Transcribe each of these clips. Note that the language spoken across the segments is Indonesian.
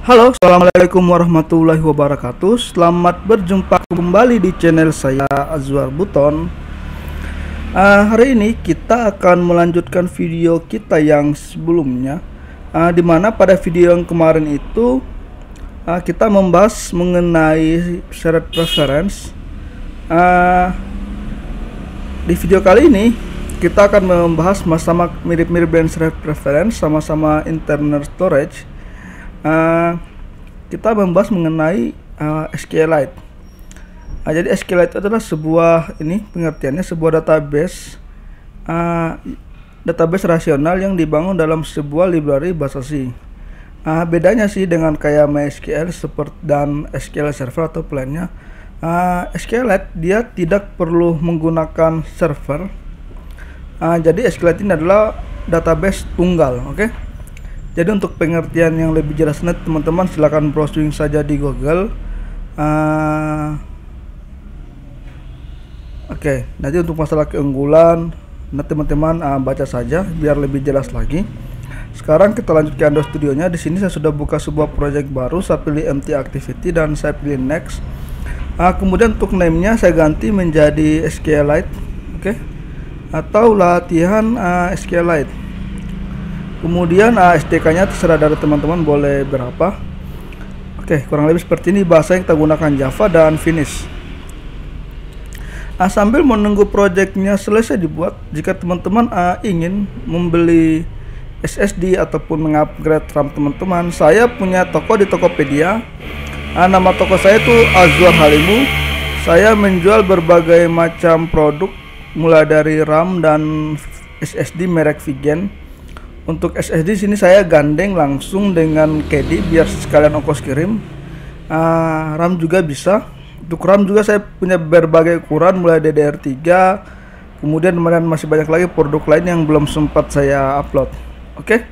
Halo, assalamualaikum warahmatullahi wabarakatuh. Selamat berjumpa kembali di channel saya Azwar Buton. Hari ini kita akan melanjutkan video kita yang sebelumnya, dimana pada video yang kemarin itu kita membahas mengenai syarat preference. Di video kali ini kita akan membahas sama mirip-mirip dengan syarat preference, sama-sama internal storage. Kita membahas mengenai SQLite. Jadi SQLite adalah sebuah pengertiannya sebuah database rasional yang dibangun dalam sebuah library bahasa C. Bedanya sih dengan kayak MySQL dan SQL Server atau lainnya. SQLite dia tidak perlu menggunakan server. Jadi SQLite ini adalah database tunggal, oke? Jadi untuk pengertian yang lebih jelas teman-teman silakan browsing saja di Google. Oke, nanti untuk masalah keunggulan teman-teman baca saja biar lebih jelas lagi. Sekarang kita lanjut ke Android Studio-nya. Di sini saya sudah buka sebuah project baru. Saya pilih empty activity dan saya pilih next. Kemudian untuk name-nya saya ganti menjadi SQLite, oke? Atau latihan SQLite. Kemudian SDK-nya terserah dari teman-teman boleh berapa. Oke, kurang lebih seperti ini bahasa yang kita gunakan Java dan finish. Sambil menunggu projectnya selesai dibuat, jika teman-teman ingin membeli SSD ataupun mengupgrade RAM teman-teman, saya punya toko di Tokopedia. Nama toko saya itu Azwar Halimu. Saya menjual berbagai macam produk mulai dari RAM dan SSD merek Vigen. Untuk SSD sini saya gandeng langsung dengan KD biar sekalian ongkos kirim. RAM juga bisa. Untuk RAM juga saya punya berbagai ukuran mulai DDR3. Kemudian masih banyak lagi produk lain yang belum sempat saya upload. Oke.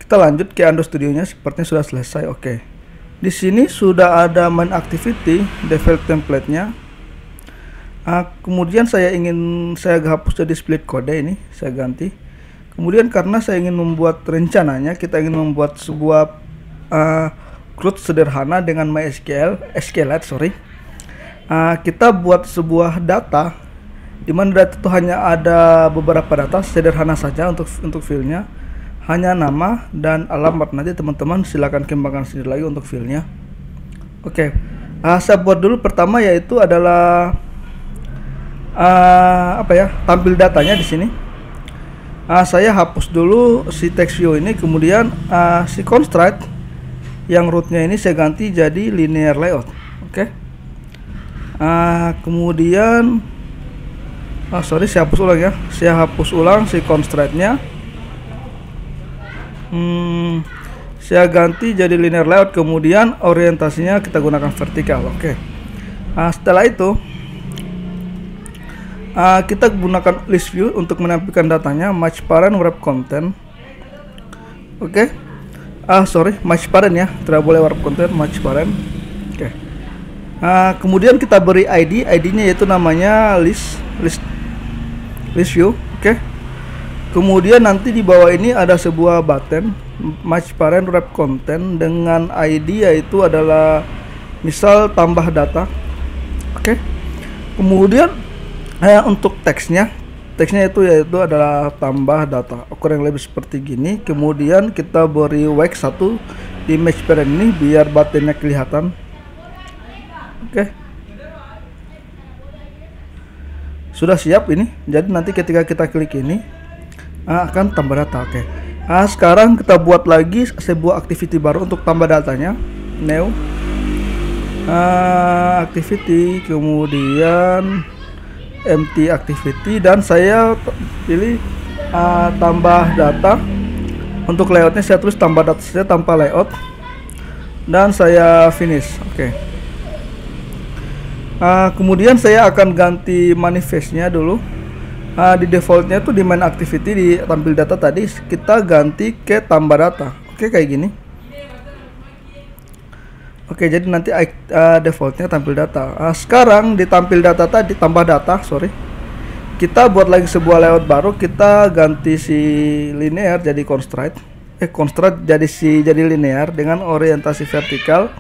Kita lanjut ke Android Studio-nya, sepertinya sudah selesai. Oke. Di sini sudah ada main activity default template-nya. Kemudian saya hapus jadi split code ini, saya ganti. Kemudian karena saya ingin membuat rencananya, kita ingin membuat sebuah CRUD sederhana dengan SQLite. Kita buat sebuah data di mana data itu hanya ada beberapa data sederhana saja untuk filenya, hanya nama dan alamat. Nanti teman-teman silakan kembangkan sendiri lagi untuk filenya. Oke, saya buat dulu pertama yaitu adalah tampil datanya di sini. Saya hapus dulu si text view ini, kemudian si constraint yang rootnya ini saya ganti jadi linear layout. Oke. Kemudian saya hapus ulang ya. Saya hapus ulang si constraintnya. Saya ganti jadi linear layout, kemudian orientasinya kita gunakan vertikal. Oke. Setelah itu kita gunakan list view untuk menampilkan datanya, match parent wrap content. Oke. Match parent ya, tidak boleh wrap content, match parent. Oke. Kemudian kita beri ID-nya yaitu namanya list view. Oke. Kemudian nanti di bawah ini ada sebuah button match parent wrap content dengan ID yaitu adalah misal tambah data. Oke. Kemudian untuk teksnya yaitu adalah tambah data, ukuran yang lebih seperti gini. Kemudian kita beri wake 1 di match parent ini biar buttonnya kelihatan. Oke. Sudah siap ini. Jadi nanti ketika kita klik ini akan tambah data. Oke. Sekarang kita buat lagi sebuah activity baru untuk tambah datanya. New activity, kemudian empty activity, dan saya pilih tambah data. Untuk layoutnya saya tulis tambah data saja tanpa layout dan saya finish. Oke. Kemudian saya akan ganti manifestnya dulu. Di defaultnya tuh di main activity di tampil data tadi kita ganti ke tambah data. Oke, kayak gini. Oke, jadi nanti defaultnya tampil data. Sekarang di tampil data tadi tambah data, kita buat lagi sebuah layout baru, kita ganti si linear jadi constraint, constraint jadi linear dengan orientasi vertikal.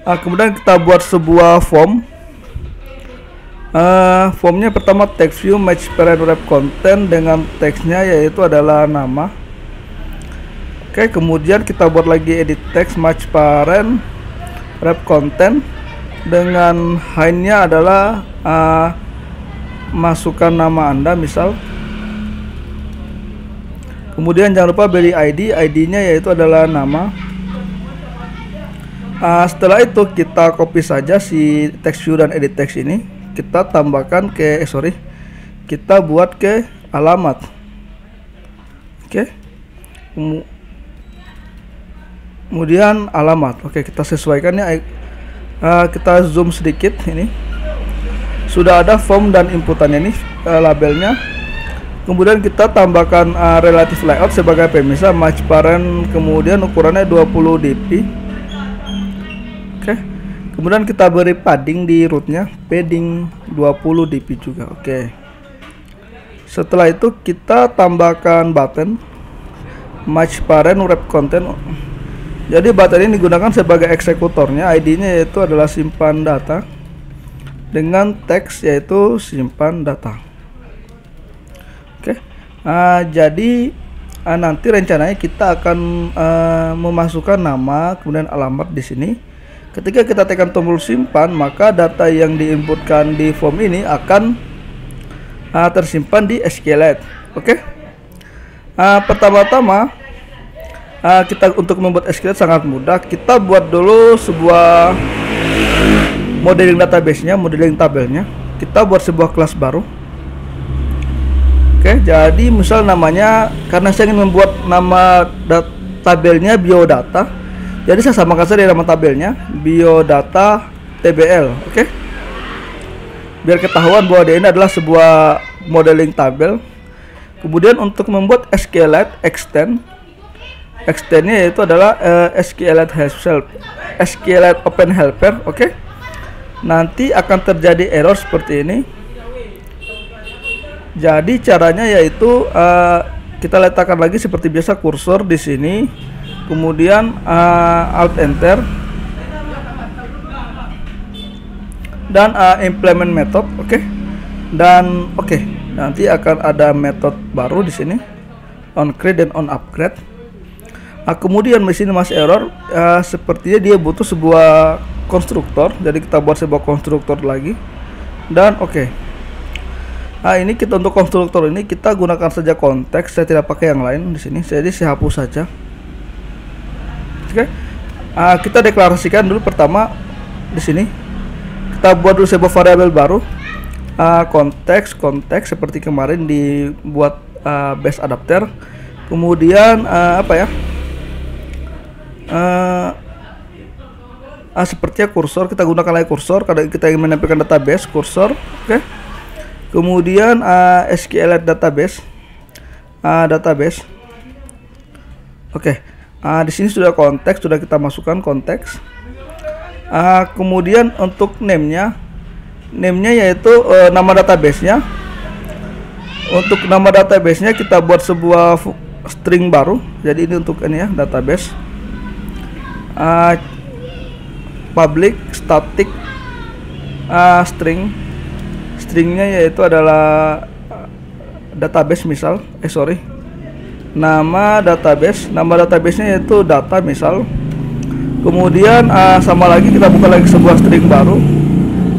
Kemudian kita buat sebuah form. Formnya pertama text view match parent wrap content dengan teksnya yaitu adalah nama. Oke, kemudian kita buat lagi edit text match parent wrap content dengan hindnya adalah masukkan nama Anda misal. Kemudian jangan lupa beri ID-nya yaitu adalah nama. Setelah itu kita copy saja si text view dan edit text ini, kita tambahkan ke kita buat ke alamat. Oke. Kemudian alamat. Oke, kita sesuaikan ya. Kita zoom sedikit ini. Sudah ada form dan inputannya ini, labelnya. Kemudian kita tambahkan relative layout sebagai pemisah match parent, kemudian ukurannya 20 dp. Oke. Kemudian kita beri padding di rootnya, padding 20 dp juga. Oke. Setelah itu kita tambahkan button match parent wrap content. Jadi button ini digunakan sebagai eksekutornya, ID-nya yaitu adalah simpan data dengan teks yaitu simpan data. Oke. Jadi nanti rencananya kita akan memasukkan nama kemudian alamat di sini. Ketika kita tekan tombol simpan, maka data yang diinputkan di form ini akan tersimpan di SQLite. Oke. Pertama-tama kita untuk membuat SQLite sangat mudah. Kita buat dulu sebuah modeling database-nya, modeling tabelnya. Kita buat sebuah kelas baru. Oke, jadi misal namanya, karena saya ingin membuat nama tabelnya biodata, jadi saya samakan saja nama tabelnya biodata tbl. Oke, biar ketahuan bahwa dia ini adalah sebuah modeling tabel. Kemudian untuk membuat SQLite extendnya yaitu adalah SQLite Open Helper. Oke. Nanti akan terjadi error seperti ini. Jadi caranya yaitu kita letakkan lagi seperti biasa kursor di sini, kemudian Alt Enter dan implement method. Oke. Dan nanti akan ada metode baru di sini, on create dan on upgrade. Kemudian di sini masih error, sepertinya dia butuh sebuah konstruktor, jadi kita buat sebuah konstruktor lagi. Dan ini kita untuk konstruktor ini kita gunakan saja konteks, saya tidak pakai yang lain di sini, jadi saya hapus saja. Oke. Kita deklarasikan dulu pertama di sini. Kita buat dulu sebuah variabel baru, konteks seperti kemarin dibuat base adapter. Kemudian sepertinya kursor, kita gunakan lagi kursor karena kita ingin menampilkan database kursor. Oke. Kemudian SQLite database. Oke. Di sini sudah konteks, sudah kita masukkan konteks. Kemudian untuk namenya yaitu nama database-nya. Untuk nama database-nya kita buat sebuah string baru. Jadi ini untuk ini ya, database. Public static stringnya yaitu adalah database misal, nama database-nya yaitu data misal. Kemudian sama lagi kita buka lagi sebuah string baru,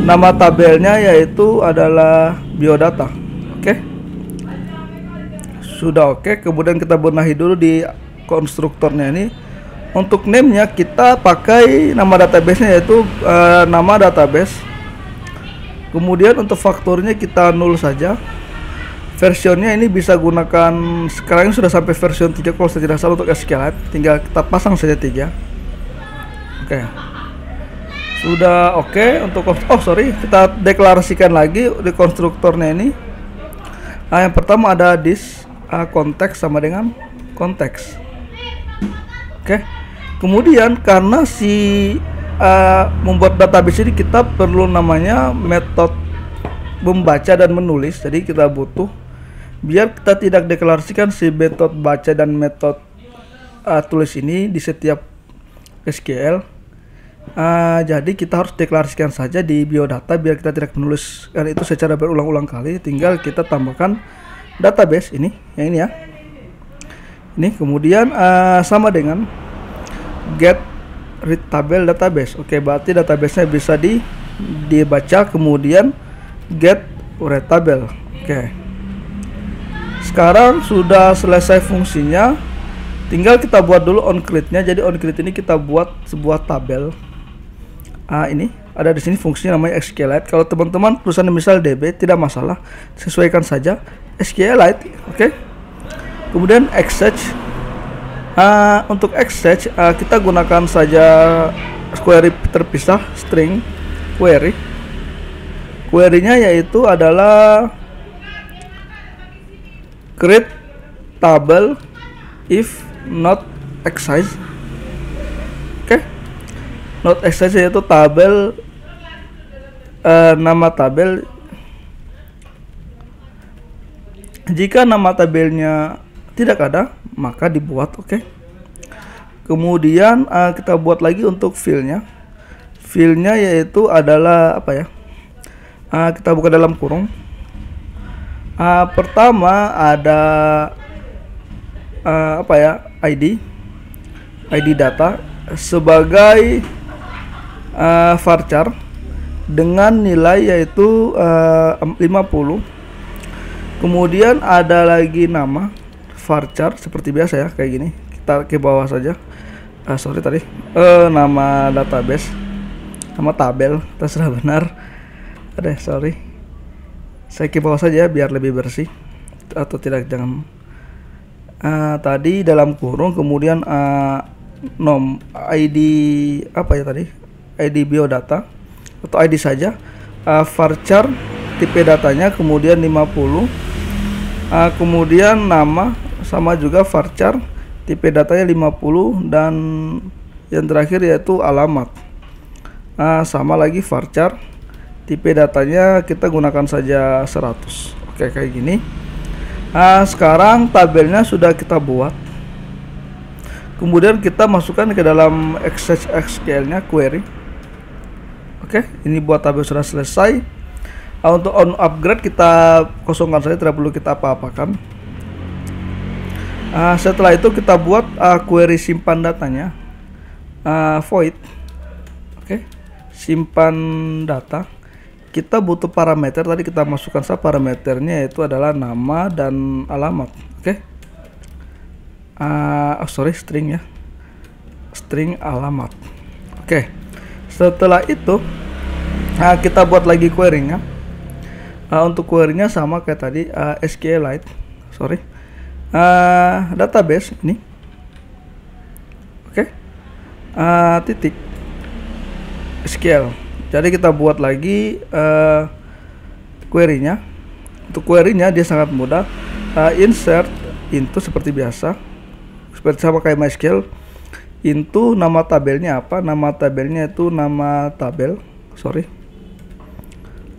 nama tabelnya yaitu adalah biodata. Oke. Sudah oke. Kemudian kita benahi dulu di konstruktornya ini. Untuk name-nya kita pakai nama database-nya yaitu nama database. Kemudian untuk faktornya kita nul saja. Versionnya ini bisa gunakan, sekarang ini sudah sampai version 3 kalau saya tidak salah untuk SQLite, tinggal kita pasang saja 3. Oke. Sudah oke untuk kita deklarasikan lagi di konstruktornya ini. Yang pertama ada this konteks sama dengan konteks. Oke. Kemudian karena membuat database ini kita perlu namanya metode membaca dan menulis. Jadi kita butuh, biar kita tidak deklarasikan si metode baca dan metode tulis ini di setiap SQL. Jadi kita harus deklarasikan saja di biodata biar kita tidak menuliskan itu secara berulang-ulang kali. Tinggal kita tambahkan database ini, yang ini ya. Ini kemudian sama dengan get read table database. Oke, berarti database-nya bisa dibaca, kemudian get read table. Oke. Sekarang sudah selesai fungsinya. Tinggal kita buat dulu onCreate-nya. Jadi onCreate ini kita buat sebuah tabel. Ini ada di sini fungsinya namanya SQLite. Kalau teman-teman tulisan misal DB tidak masalah, sesuaikan saja SQLite. Oke. Kemudian Exchange. Untuk Exchange kita gunakan saja query terpisah string query. Query-nya yaitu adalah create table if not exercise. Oke. Not exercise yaitu tabel, nama tabel. Jika nama tabelnya tidak ada, maka dibuat. Oke. Kemudian kita buat lagi untuk field-nya. Field-nya yaitu adalah apa ya? Kita buka dalam kurung. Pertama ada apa ya? ID data sebagai varchar dengan nilai yaitu 50. Kemudian ada lagi nama varchar seperti biasa ya, kayak gini. Kita ke bawah saja. Sorry tadi nama database, nama tabel, terserah benar. Sorry, saya ke bawah saja biar lebih bersih, atau tidak jangan. Tadi dalam kurung, kemudian ID apa ya tadi, ID biodata atau ID saja, varchar tipe datanya, kemudian 50, kemudian nama sama juga varchar tipe datanya 50, dan yang terakhir yaitu alamat. Sama lagi varchar tipe datanya kita gunakan saja 100. Oke, kayak gini. Sekarang tabelnya sudah kita buat. Kemudian kita masukkan ke dalam Exchange SQL-nya query. Oke, ini buat tabel sudah selesai. Untuk on upgrade kita kosongkan saja, tidak perlu kita apa-apakan. Setelah itu kita buat query simpan datanya, void. Oke, simpan data. Kita butuh parameter, tadi kita masukkan saja parameternya, yaitu adalah nama dan alamat. Oke. Sorry, string ya, string alamat. Oke. Setelah itu kita buat lagi query-nya. Untuk query-nya sama kayak tadi, SQLite. Sorry. Database ini. Oke. Titik SQL. Jadi kita buat lagi query-nya. Untuk query-nya dia sangat mudah. Insert into seperti biasa, seperti sama kayak MySQL. Into nama tabelnya apa? Nama tabelnya itu nama tabel. Sorry.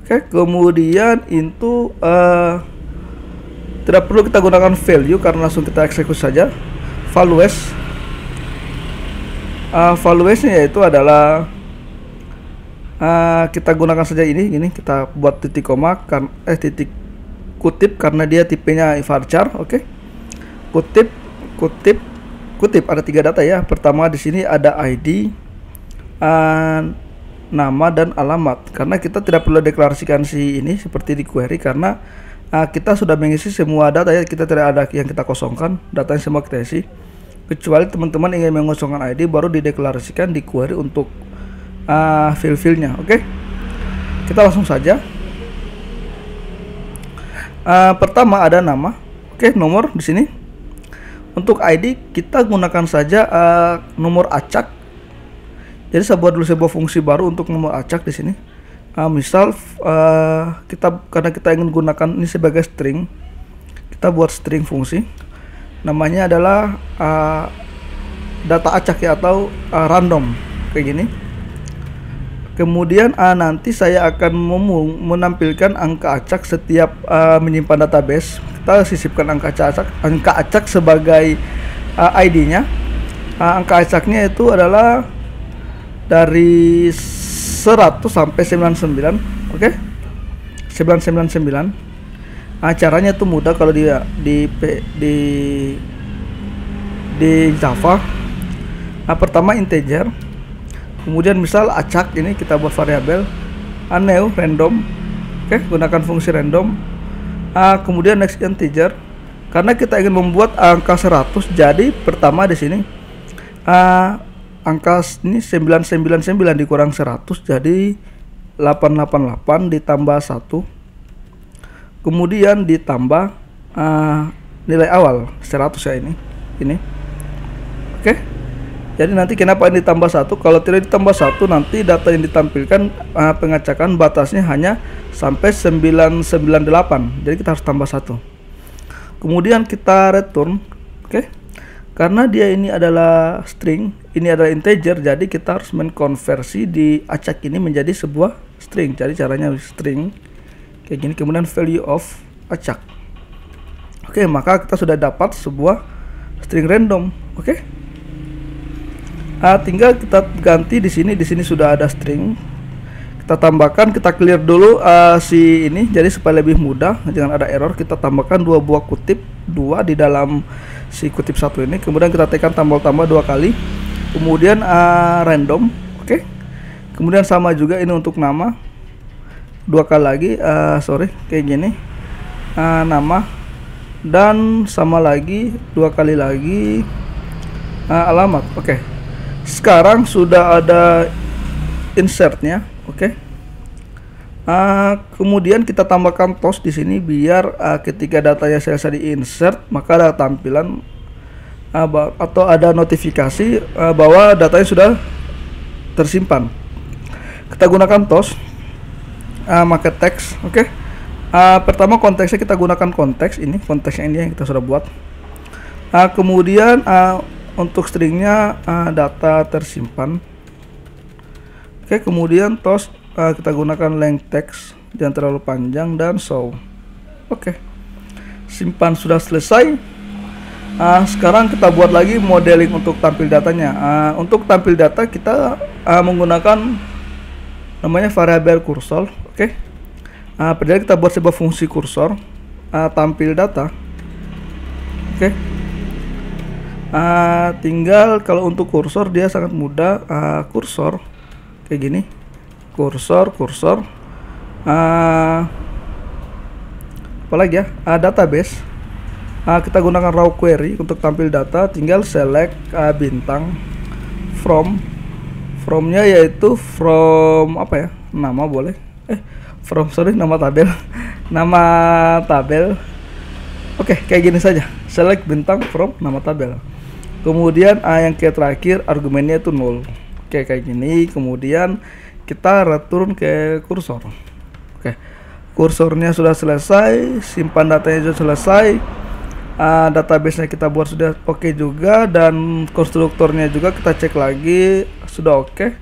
Oke, kemudian into tidak perlu kita gunakan value karena langsung kita eksekusi saja. Values. Values-nya yaitu adalah kita gunakan saja ini kita buat titik koma titik kutip karena dia tipenya varchar. Oke. Kutip ada 3 data ya. Pertama di sini ada ID, nama dan alamat. Karena kita tidak perlu deklarasikan si ini seperti di query karena kita sudah mengisi semua data ya. Kita tidak ada yang kita kosongkan, datanya semua kita isi. Kecuali teman-teman ingin mengosongkan ID baru dideklarasikan di query untuk fill-nya. Oke. Kita langsung saja. Pertama ada nama. Oke, nomor di sini. Untuk ID kita gunakan saja nomor acak. Jadi saya buat dulu sebuah fungsi baru untuk nomor acak di sini. Misal karena kita ingin gunakan ini sebagai string, kita buat string fungsi. Namanya adalah data acak ya, atau random kayak gini. Kemudian nanti saya akan menampilkan angka acak setiap menyimpan database. Kita sisipkan angka acak sebagai ID-nya. Angka acaknya itu adalah dari 100 sampai 99, oke? 999. Caranya itu mudah kalau di Java. Pertama integer. Kemudian misal acak ini kita buat variabel new random, oke, gunakan fungsi random. Kemudian next integer, karena kita ingin membuat angka 100, jadi pertama di sini angka ini 999 dikurang 100 jadi 888 ditambah 1, kemudian ditambah nilai awal 100 ya ini, oke. Jadi nanti kenapa ini ditambah 1? Kalau tidak ditambah 1 nanti data yang ditampilkan pengacakan batasnya hanya sampai 998. Jadi kita harus tambah 1. Kemudian kita return, oke. Karena dia ini adalah string, ini adalah integer, jadi kita harus menkonversi di acak ini menjadi sebuah string. Jadi caranya string kayak gini, kemudian value of acak. Oke, maka kita sudah dapat sebuah string random, oke. Tinggal kita ganti di sini sudah ada string. Kita tambahkan, kita clear dulu si ini, jadi supaya lebih mudah, jangan ada error. Kita tambahkan 2 buah kutip, 2 di dalam si kutip 1 ini. Kemudian kita tekan tambah-tambah 2 kali. Kemudian random, oke. Kemudian sama juga ini untuk nama, 2 kali lagi, kayak gini, nama, dan sama lagi 2 kali lagi alamat, oke. Sekarang sudah ada insertnya, oke. Kemudian kita tambahkan toast di sini biar ketika datanya selesai di insert maka ada tampilan atau ada notifikasi bahwa datanya sudah tersimpan. Kita gunakan toast, market text, oke. Pertama konteksnya kita gunakan konteks ini, konteksnya ini yang kita sudah buat. Kemudian untuk stringnya data tersimpan, oke. Kemudian toast kita gunakan length text, jangan terlalu panjang, dan show, oke. Simpan sudah selesai. Sekarang kita buat lagi modeling untuk tampil datanya. Untuk tampil data kita menggunakan namanya variabel kursor, oke. Pertama kita buat sebuah fungsi kursor tampil data, oke. Tinggal kalau untuk kursor dia sangat mudah, kursor kayak gini, kursor apalagi ya, database. Kita gunakan raw query untuk tampil data, tinggal select bintang fromnya yaitu from apa ya, nama boleh, nama tabel nama tabel, oke. Kayak gini saja, select bintang from nama tabel. Kemudian yang terakhir argumennya itu null, oke, kayak gini. Kemudian kita return ke kursor, oke. Kursornya sudah selesai, simpan datanya sudah selesai, database nya kita buat sudah oke juga, dan konstruktornya juga kita cek lagi sudah oke.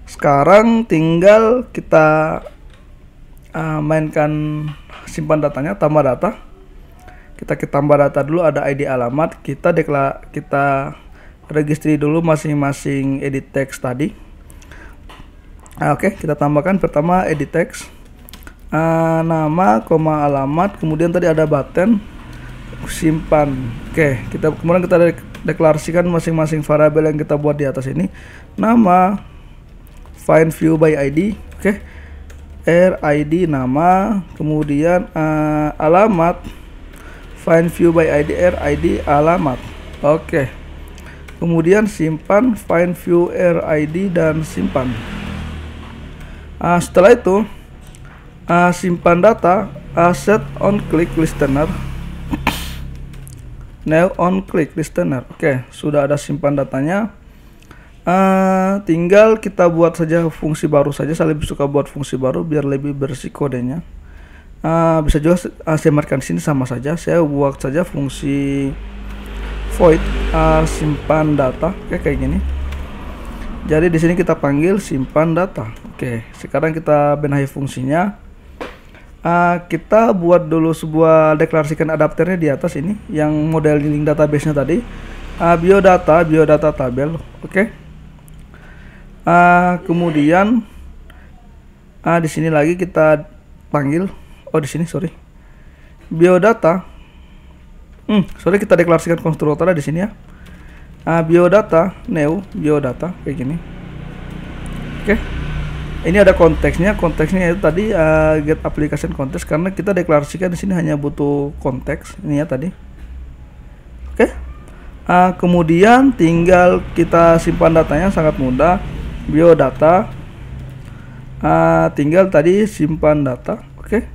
Sekarang tinggal kita mainkan simpan datanya, tambah data. Kita tambah data dulu, ada ID alamat, kita registry dulu masing-masing edit text tadi. Oke, kita tambahkan pertama edit text, nama, alamat, kemudian tadi ada button, simpan. Oke, kemudian kita deklarasikan masing-masing variabel yang kita buat di atas ini. Nama, find view by ID, oke. RID nama, kemudian alamat, find view by ID, RID alamat, oke. Kemudian simpan, find view RID, dan simpan. Setelah itu simpan data, set on click listener, now on click listener, oke. Sudah ada simpan datanya. Tinggal kita buat saja fungsi baru saja. Saya lebih suka buat fungsi baru biar lebih bersih kodenya. Bisa juga saya markkan sini sama saja. Saya buat saja fungsi void simpan data, oke, kayak gini. Jadi di sini kita panggil simpan data. Oke, sekarang kita benahi fungsinya. Kita buat dulu sebuah deklarasikan adapternya di atas ini yang model link database-nya tadi. Biodata tabel. Oke. Kemudian di sini lagi kita panggil di sini sorry. Biodata. Kita deklarasikan konstruktor di sini ya. Biodata new biodata kayak gini. Oke. Ini ada konteksnya itu tadi get application context, karena kita deklarasikan di sini hanya butuh konteks ini ya tadi. Oke. Kemudian tinggal kita simpan datanya, sangat mudah. Biodata tinggal tadi simpan data. Oke.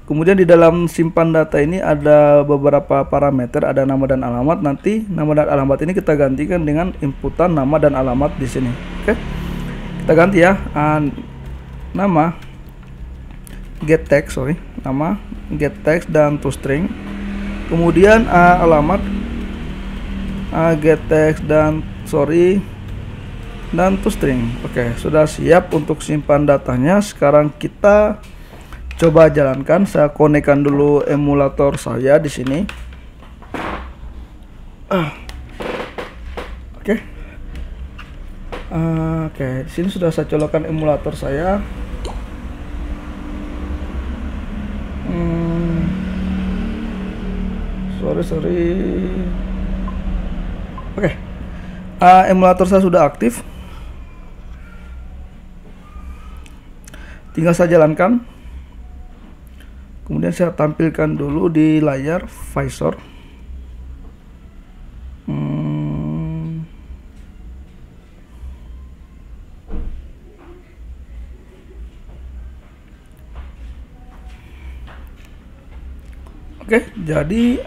Kemudian di dalam simpan data ini ada beberapa parameter, ada nama dan alamat. Nanti nama dan alamat ini kita gantikan dengan inputan nama dan alamat di sini. Oke. Kita ganti ya. Nama get text, nama get text dan toString. Kemudian alamat get text dan toString. Oke, sudah siap untuk simpan datanya. Sekarang kita coba jalankan. Saya konekkan dulu emulator saya di sini. Oke. Di sini sudah saya colokkan emulator saya. Sorry. Oke. Emulator saya sudah aktif. Tinggal saya jalankan. Kemudian saya tampilkan dulu di layar visor. Oke, jadi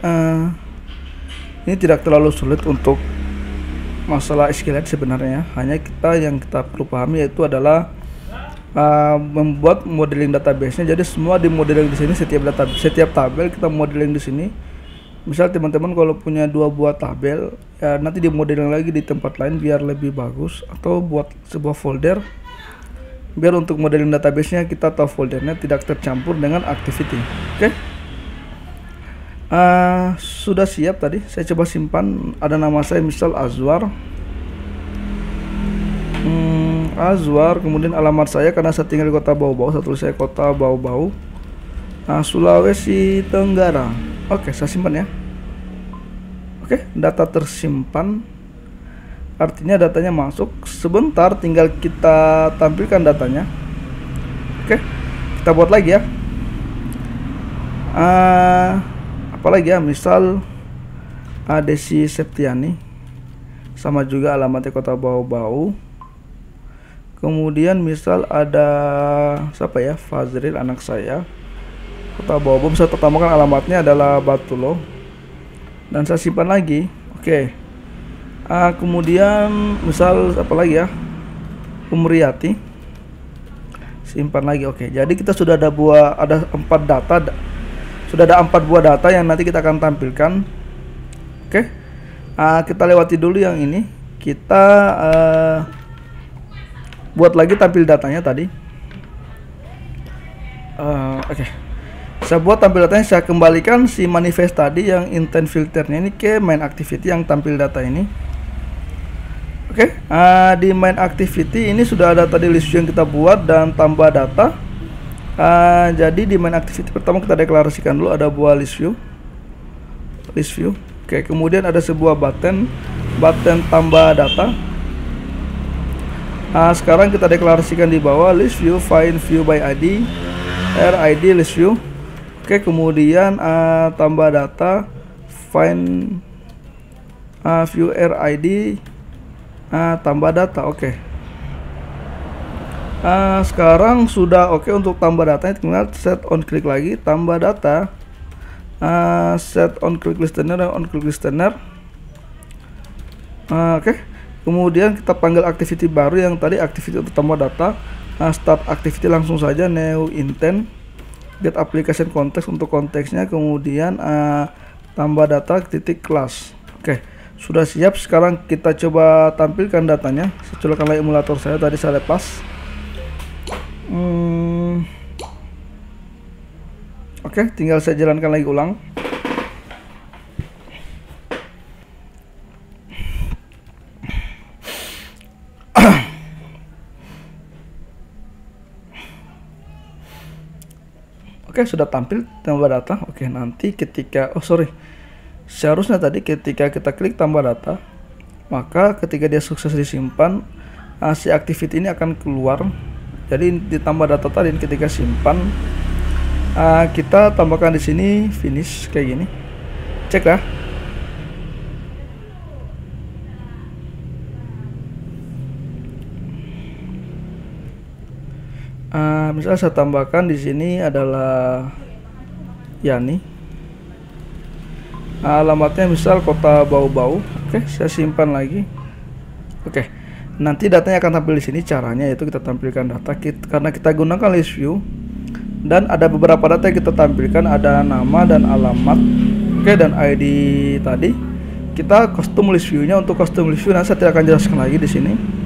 ini tidak terlalu sulit untuk masalah SQLite sebenarnya. Hanya yang kita perlu pahami yaitu adalah membuat modeling database-nya. Jadi semua di modeling di sini, setiap tabel kita modeling di sini. Misal teman-teman kalau punya 2 buah tabel, ya nanti di modeling lagi di tempat lain biar lebih bagus, atau buat sebuah folder biar untuk modeling database-nya kita tahu foldernya tidak tercampur dengan activity. Oke. Sudah siap tadi. Saya coba simpan. Ada nama saya misal Azwar. Kemudian alamat saya, karena saya tinggal di Kota Bau-Bau, saya tulis saya Kota Bau-Bau, Sulawesi Tenggara. Oke, saya simpan ya. Oke, data tersimpan. Artinya datanya masuk. Sebentar tinggal kita tampilkan datanya. Oke, kita buat lagi ya. Apalagi ya, misal Desi Septiani, sama juga alamatnya Kota Bau-Bau. Kemudian misal ada siapa ya, Fazril anak saya, Kota Bau-Bau. Saya pertamakan alamatnya adalah Batulo, dan saya simpan lagi. Oke. Kemudian misal apa lagi ya, Umriyati, simpan lagi. Oke, jadi kita sudah ada 4 data. Sudah ada 4 buah data yang nanti kita akan tampilkan. Oke. Kita lewati dulu yang ini. Kita buat lagi tampil datanya tadi. Oke. Saya buat tampil datanya, saya kembalikan si manifest tadi yang intent filternya ini ke main activity yang tampil data ini. Oke. Di main activity ini sudah ada tadi list view yang kita buat dan tambah data. Jadi di main activity pertama kita deklarasikan dulu ada buah list view. Oke, kemudian ada sebuah button tambah data. Sekarang kita deklarasikan di bawah list view find view by ID, RID list view. Oke, kemudian tambah data find view RID tambah data. Oke. Sekarang sudah oke untuk tambah datanya. Tinggal set on click lagi, tambah data, set on click listener dan on click listener. Oke. Kemudian kita panggil activity baru yang tadi activity untuk tambah data. Start activity langsung saja new intent get application context untuk konteksnya. Kemudian tambah data titik class. Oke. Sudah siap, sekarang kita coba tampilkan datanya. Saya colokkan lagi emulator saya, tadi saya lepas. Oke, tinggal saya jalankan lagi ulang. Oke, sudah tampil tambah data. Oke, nanti ketika seharusnya tadi ketika kita klik tambah data, maka ketika dia sukses disimpan, si activity ini akan keluar. Jadi ditambah data tadi, ketika simpan, kita tambahkan di sini finish kayak gini. Cek lah. Misalnya saya tambahkan di sini adalah Yani. Alamatnya misal Kota Bau-Bau. Oke, saya simpan lagi. Oke, nanti datanya akan tampil di sini. Caranya yaitu kita tampilkan data karena kita gunakan list view, dan ada beberapa data yang kita tampilkan, ada nama dan alamat. Oke, dan ID tadi. Kita custom list view-nya. Untuk custom list view nanti saya tidak akan jelaskan lagi di sini.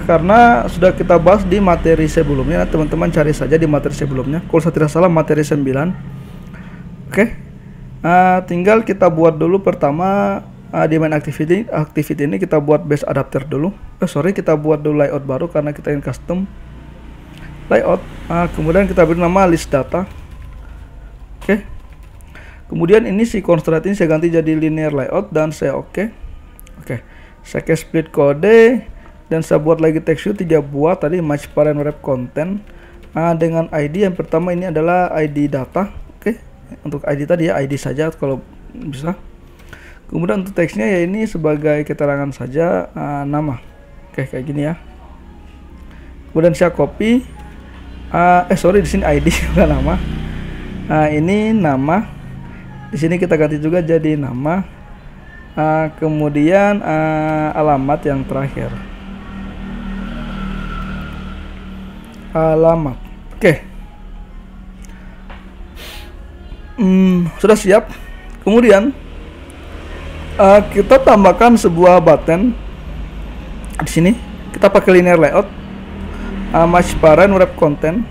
Karena sudah kita bahas di materi sebelumnya, teman-teman cari saja di materi sebelumnya. Kalau saya tidak salah materi 9. Oke, tinggal kita buat dulu pertama di main activity ini kita buat base adapter dulu. Kita buat dulu layout baru karena kita ingin custom layout. Kemudian kita beri nama list data. Oke, kemudian ini si constraint ini saya ganti jadi linear layout dan saya oke. Saya ke split kode. Dan saya buat lagi text view 3 buah tadi, match parent wrap content dengan ID. Yang pertama ini adalah ID data. Oke, untuk ID tadi ya ID saja kalau bisa. Kemudian untuk teksnya ya ini sebagai keterangan saja, nama. Oke, kayak gini ya. Kemudian saya copy. Di sini ID bukan nama. Ini nama. Di sini kita ganti juga jadi nama. Kemudian alamat yang terakhir. Alamat. Oke. Sudah siap. Kemudian kita tambahkan sebuah button di sini. Kita pakai linear layout, match parent wrap content.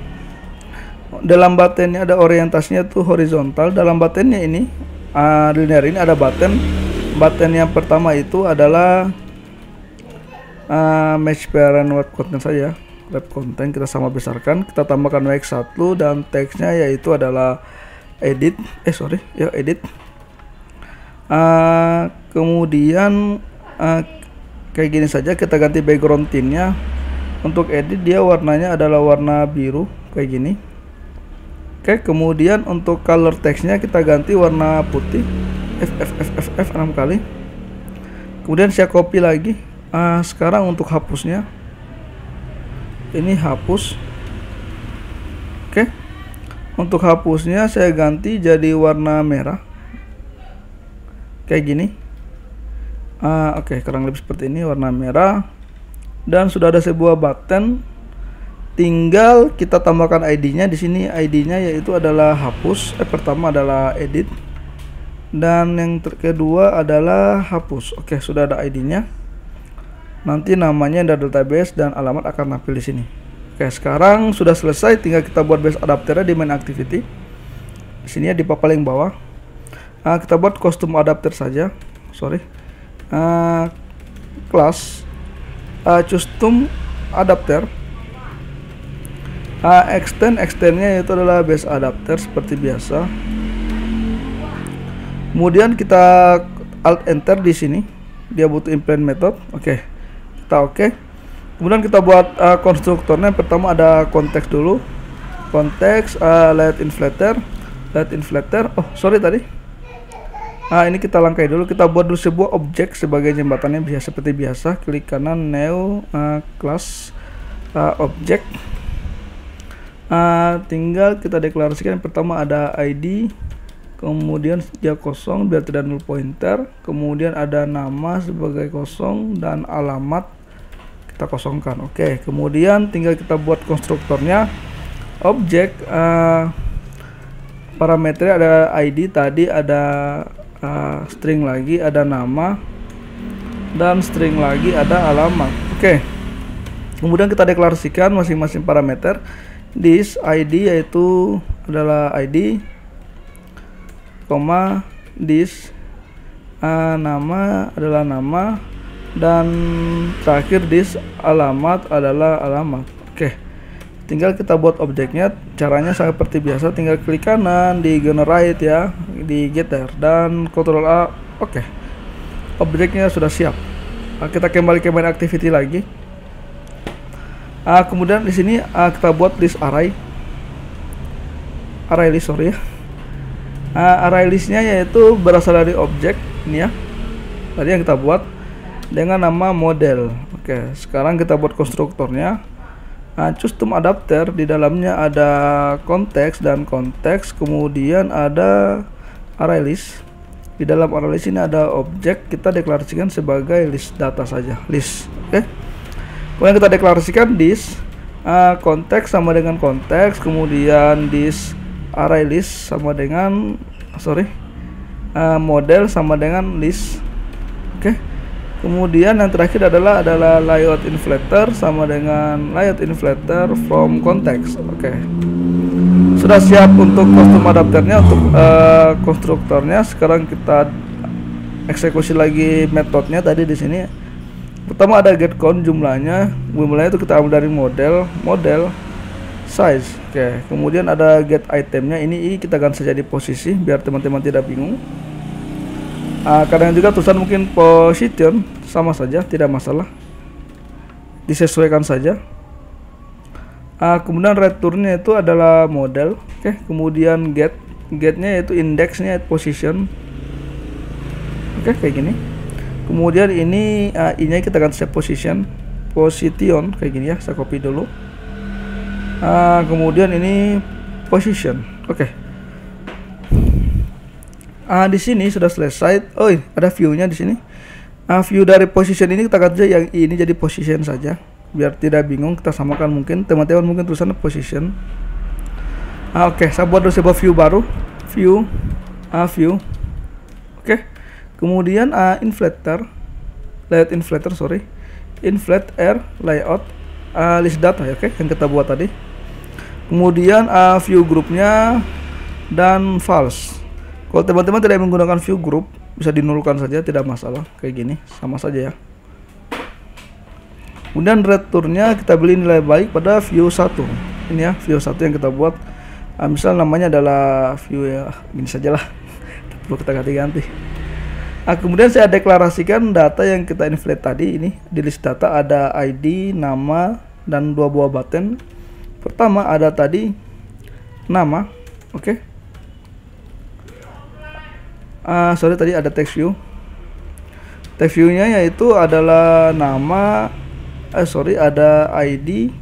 Dalam buttonnya ada orientasinya tuh horizontal. Dalam buttonnya ini linear ini ada button yang pertama itu adalah match parent wrap content saja. Wrap content kita sama besarkan, kita tambahkan x1 dan teksnya yaitu adalah edit. Edit. Kemudian kayak gini saja, kita ganti background tintnya. Untuk edit dia warnanya adalah warna biru kayak gini. Oke, kemudian untuk color teksnya kita ganti warna putih. F 6 kali. Kemudian saya copy lagi. Sekarang untuk hapusnya, ini hapus. Oke, untuk hapusnya saya ganti jadi warna merah kayak gini. Oke, kurang lebih seperti ini, warna merah. Dan sudah ada sebuah button, tinggal kita tambahkan ID-nya. Di sini ID-nya yaitu adalah hapus. Pertama adalah edit dan yang kedua adalah hapus. Oke, sudah ada ID-nya. Nanti namanya ada database dan alamat akan tampil di sini. Oke, sekarang sudah selesai, tinggal kita buat base adapternya di main activity. Di sini ya, di paling bawah. Kita buat custom adapter saja. Class custom adapter. Extendnya itu adalah base adapter seperti biasa. Kemudian kita alt enter di sini. Dia butuh implement method. Oke. Kemudian kita buat konstruktornya. Pertama ada konteks dulu. Konteks let inflator. Tadi. Ini kita langkai dulu. Kita buat dulu sebuah objek sebagai jembatannya seperti biasa. Klik kanan new class object. Tinggal kita deklarasikan. Pertama ada ID. Kemudian dia kosong biar tidak null pointer. Kemudian ada nama sebagai kosong dan alamat kita kosongkan. Oke, kemudian tinggal kita buat konstruktornya. Objek parameternya ada ID, tadi ada string lagi ada nama, dan string lagi ada alamat. Oke. Kemudian kita deklarasikan masing-masing parameter. This ID yaitu adalah ID, koma this nama adalah nama, dan terakhir this alamat adalah alamat. Oke. Tinggal kita buat objeknya. Caranya seperti biasa, tinggal klik kanan di generate ya, di getter, dan Ctrl A. Oke. Objeknya sudah siap. Kita kembali ke main activity lagi. Kemudian di sini kita buat list array list, sorry ya. Array listnya yaitu berasal dari objek ini ya, tadi yang kita buat dengan nama model. Oke, sekarang kita buat konstruktornya. Custom adapter, di dalamnya ada konteks dan konteks, kemudian ada array list. Di dalam array list ini ada objek, kita deklarasikan sebagai list data saja, list. Oke. Kemudian kita deklarasikan this konteks sama dengan konteks, kemudian this array list sama dengan model sama dengan list. Oke. Kemudian yang terakhir adalah layout inflator sama dengan layout inflator from context. Oke. Sudah siap untuk custom adapternya, untuk konstruktornya. Sekarang kita eksekusi lagi metodenya tadi di sini. Pertama ada get count jumlahnya. Jumlahnya itu kita ambil dari model size. Oke. Kemudian ada get itemnya, ini kita ganti saja di posisi biar teman-teman tidak bingung. Kadang juga tulisan mungkin position, sama saja, tidak masalah, disesuaikan saja. Kemudian returnnya itu adalah model. Oke. Kemudian getnya itu indexnya position. Oke, kayak gini. Kemudian ini i-nya kita ganti position kayak gini ya, saya copy dulu. Kemudian ini position. Oke. Di sini sudah selesai. Oh, ada view-nya di sini. View dari position ini kita ganti yang ini jadi position saja, biar tidak bingung. Kita samakan, mungkin teman-teman mungkin tulisannya position. Oke, saya buat sebuah view baru. View. Oke. Kemudian inflator, layout inflator, inflate air layout list data, oke, yang kita buat tadi. Kemudian view groupnya dan false. Kalau teman-teman tidak menggunakan view group, bisa dinulkan saja, tidak masalah, kayak gini, sama saja ya. Kemudian returnnya kita beli nilai baik pada view 1. Ini ya, view 1 yang kita buat. Misal namanya adalah view ya, gini sajalah. Perlu kita ganti-ganti. Kemudian saya deklarasikan data yang kita inflate tadi ini. Di list data ada ID, nama, dan 2 buah button. Pertama ada tadi nama, oke. Tadi ada text view. Text view-nya yaitu adalah nama, ada ID,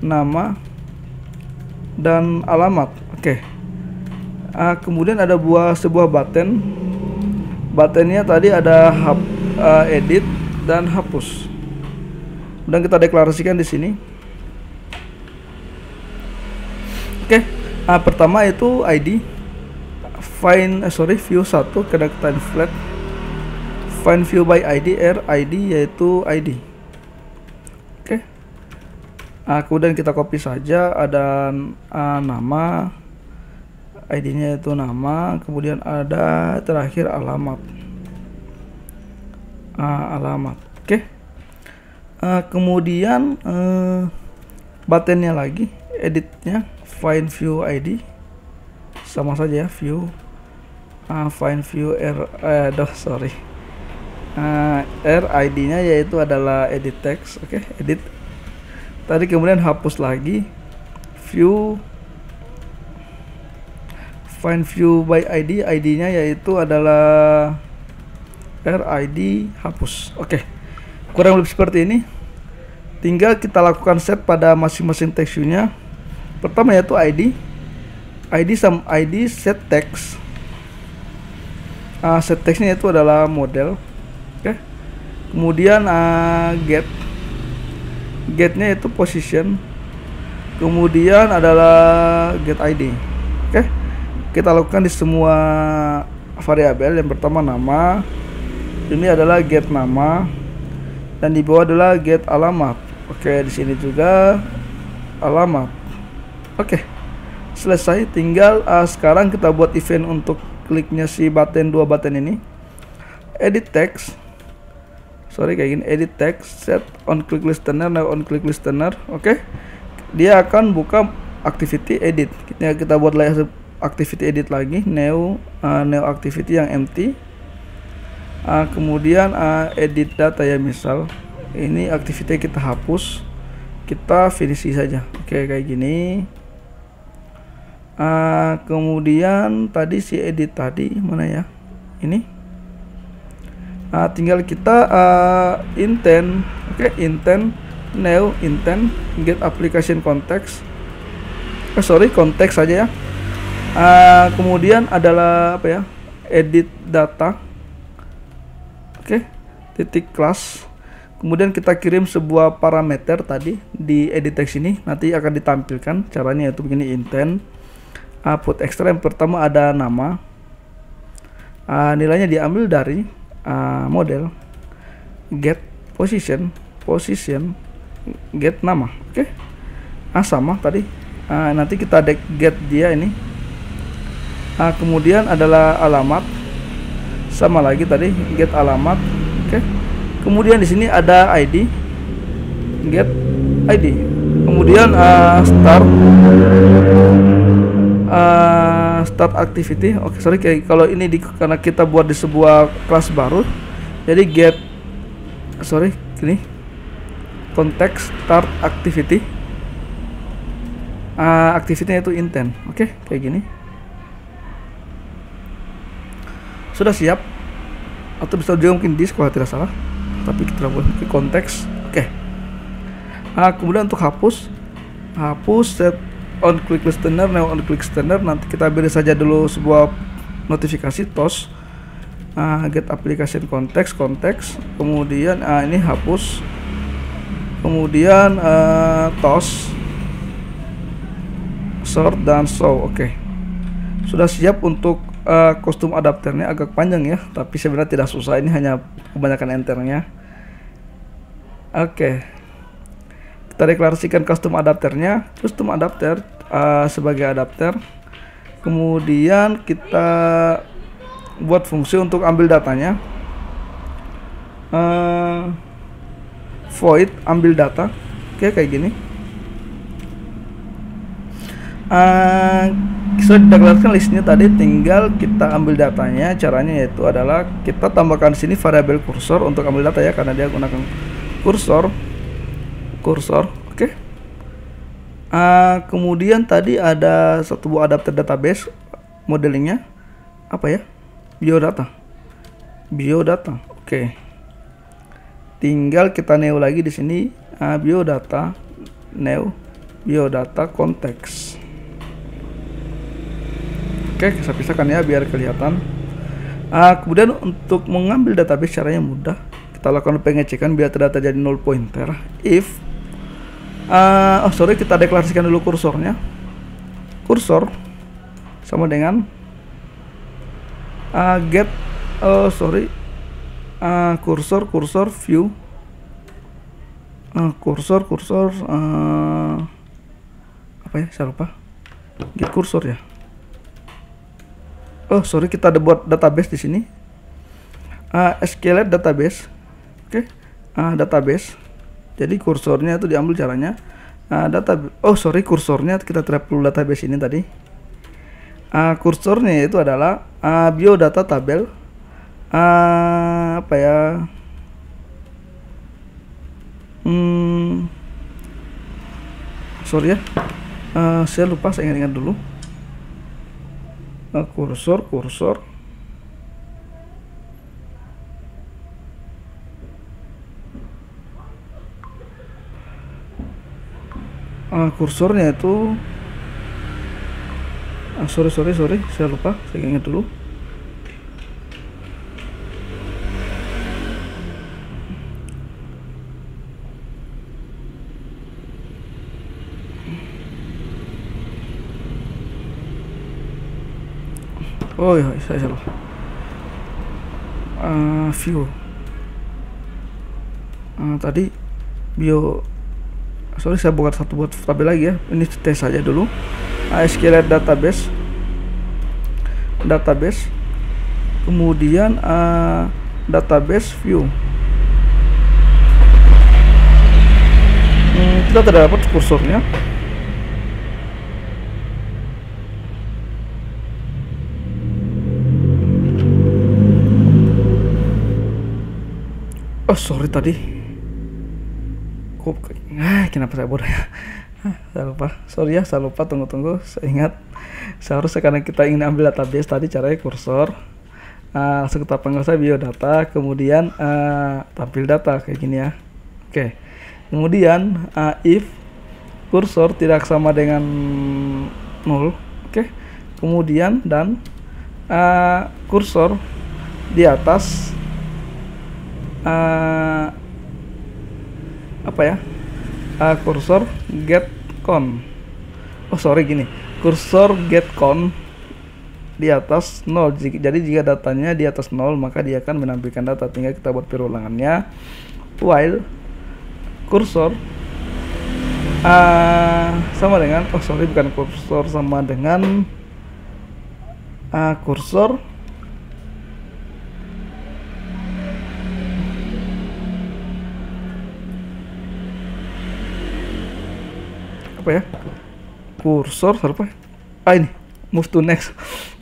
nama, dan alamat. Oke. Kemudian ada sebuah button. Buttonnya tadi ada edit dan hapus. Dan kita deklarasikan di sini. Oke. Pertama itu ID. View 1 kita inflate. Find view by ID, ID yaitu ID. Oke. Kemudian kita copy saja, ada nama, ID-nya itu nama, kemudian ada terakhir alamat. Oke. Kemudian buttonnya lagi, editnya find view ID, sama saja ya, view find view ID-nya yaitu adalah edit text. Oke, edit tadi, kemudian hapus lagi view find view by ID, ID-nya yaitu adalah RID, hapus. Oke. Kurang lebih seperti ini. Tinggal kita lakukan set pada masing-masing text view-nya. Pertama yaitu ID set text. Set text-nya itu adalah model. Oke. Kemudian getnya itu position. Kemudian adalah get ID. Oke. Kita lakukan di semua variabel. Yang pertama nama, ini adalah get nama, dan di bawah adalah get alamat. Oke, di sini juga alamat. Oke, selesai. Tinggal sekarang kita buat event untuk kliknya si dua button ini. Edit text, sorry kayak gini, edit text, set on click listener, now on click listener. Oke, dia akan buka activity edit. Kita buat lagi activity edit lagi, new activity yang empty. Kemudian edit data ya, misal ini activity kita hapus, kita finish saja. Oke, kayak gini. Kemudian tadi si edit tadi mana ya, ini tinggal kita intent. Oke, intent, new intent, get application context, konteks saja ya. Kemudian adalah apa ya, edit data. Oke, titik class. Kemudian kita kirim sebuah parameter tadi di edit text ini, nanti akan ditampilkan caranya, yaitu begini, intent put extra. Yang pertama ada nama, nilainya diambil dari model get position get nama. Oke, sama tadi. Nanti kita get dia ini. Kemudian adalah alamat, sama lagi tadi get alamat. Oke, kemudian di sini ada ID, get ID. Kemudian start activity. Oke, sorry, kayak kalau ini karena kita buat di sebuah kelas baru, jadi get gini, konteks start activity. Activity-nya itu intent. Oke, kayak gini. Sudah siap, atau bisa juga mungkin disk kalau tidak salah, tapi kita buat ke konteks. Oke. Kemudian untuk hapus set on click listener, now on click listener. Nanti kita beri saja dulu sebuah notifikasi toast get application context. Kemudian ini hapus, kemudian toast sort dan show. Oke, sudah siap untuk kostum adapternya. Agak panjang ya, tapi sebenarnya tidak susah, ini hanya kebanyakan enternya. Oke, kita deklarasikan kostum adapternya, custom adapter sebagai adapter. Kemudian kita buat fungsi untuk ambil datanya, void ambil data. Oke, kayak gini. Sudah dideklarasikan listnya tadi, tinggal kita ambil datanya. Caranya yaitu adalah kita tambahkan sini variabel kursor untuk ambil data ya, karena dia gunakan kursor. Oke. Kemudian tadi ada satu buah adapter database, modelingnya apa ya, biodata. Oke, tinggal kita new lagi di sini, biodata, new biodata konteks. Oke, saya pisahkan ya biar kelihatan. Kemudian untuk mengambil database caranya mudah. Kita lakukan pengecekan biar terdata jadi null pointer. If kita deklarasikan dulu kursornya. Kursor sama dengan get kursor view. Kursor apa ya, saya lupa. Get kursor ya. Kita ada buat database di sini. SQLite database. Oke. Database. Jadi kursornya itu diambil caranya kursornya kita tidak perlu database ini tadi. Kursornya itu adalah biodata tabel. Apa ya? Sorry ya. Saya lupa, saya ingat dulu. Kursor kursornya itu sorry saya lupa, saya ingat dulu. Oh ya, saya salah. view. Tadi sorry saya buat satu buat tabel lagi ya, ini tes saja dulu. SQLite database, kemudian database view. Kita tidak dapat kursornya. Oh sorry tadi kenapa saya bodoh ya. Saya lupa, sorry ya, saya lupa. Tunggu, saya ingat. Seharusnya karena kita ingin ambil database tadi caranya kursor, langsung kita panggil saya biodata, kemudian tampil data kayak gini ya. Oke. Kemudian if kursor tidak sama dengan 0, oke. Kemudian dan kursor di atas kursor get count. Oh sorry gini, kursor get count di atas 0. Jadi jika datanya di atas 0 maka dia akan menampilkan data. Tinggal kita buat perulangannya. While kursor sama dengan kursor sama dengan kursor kursor ini move to next.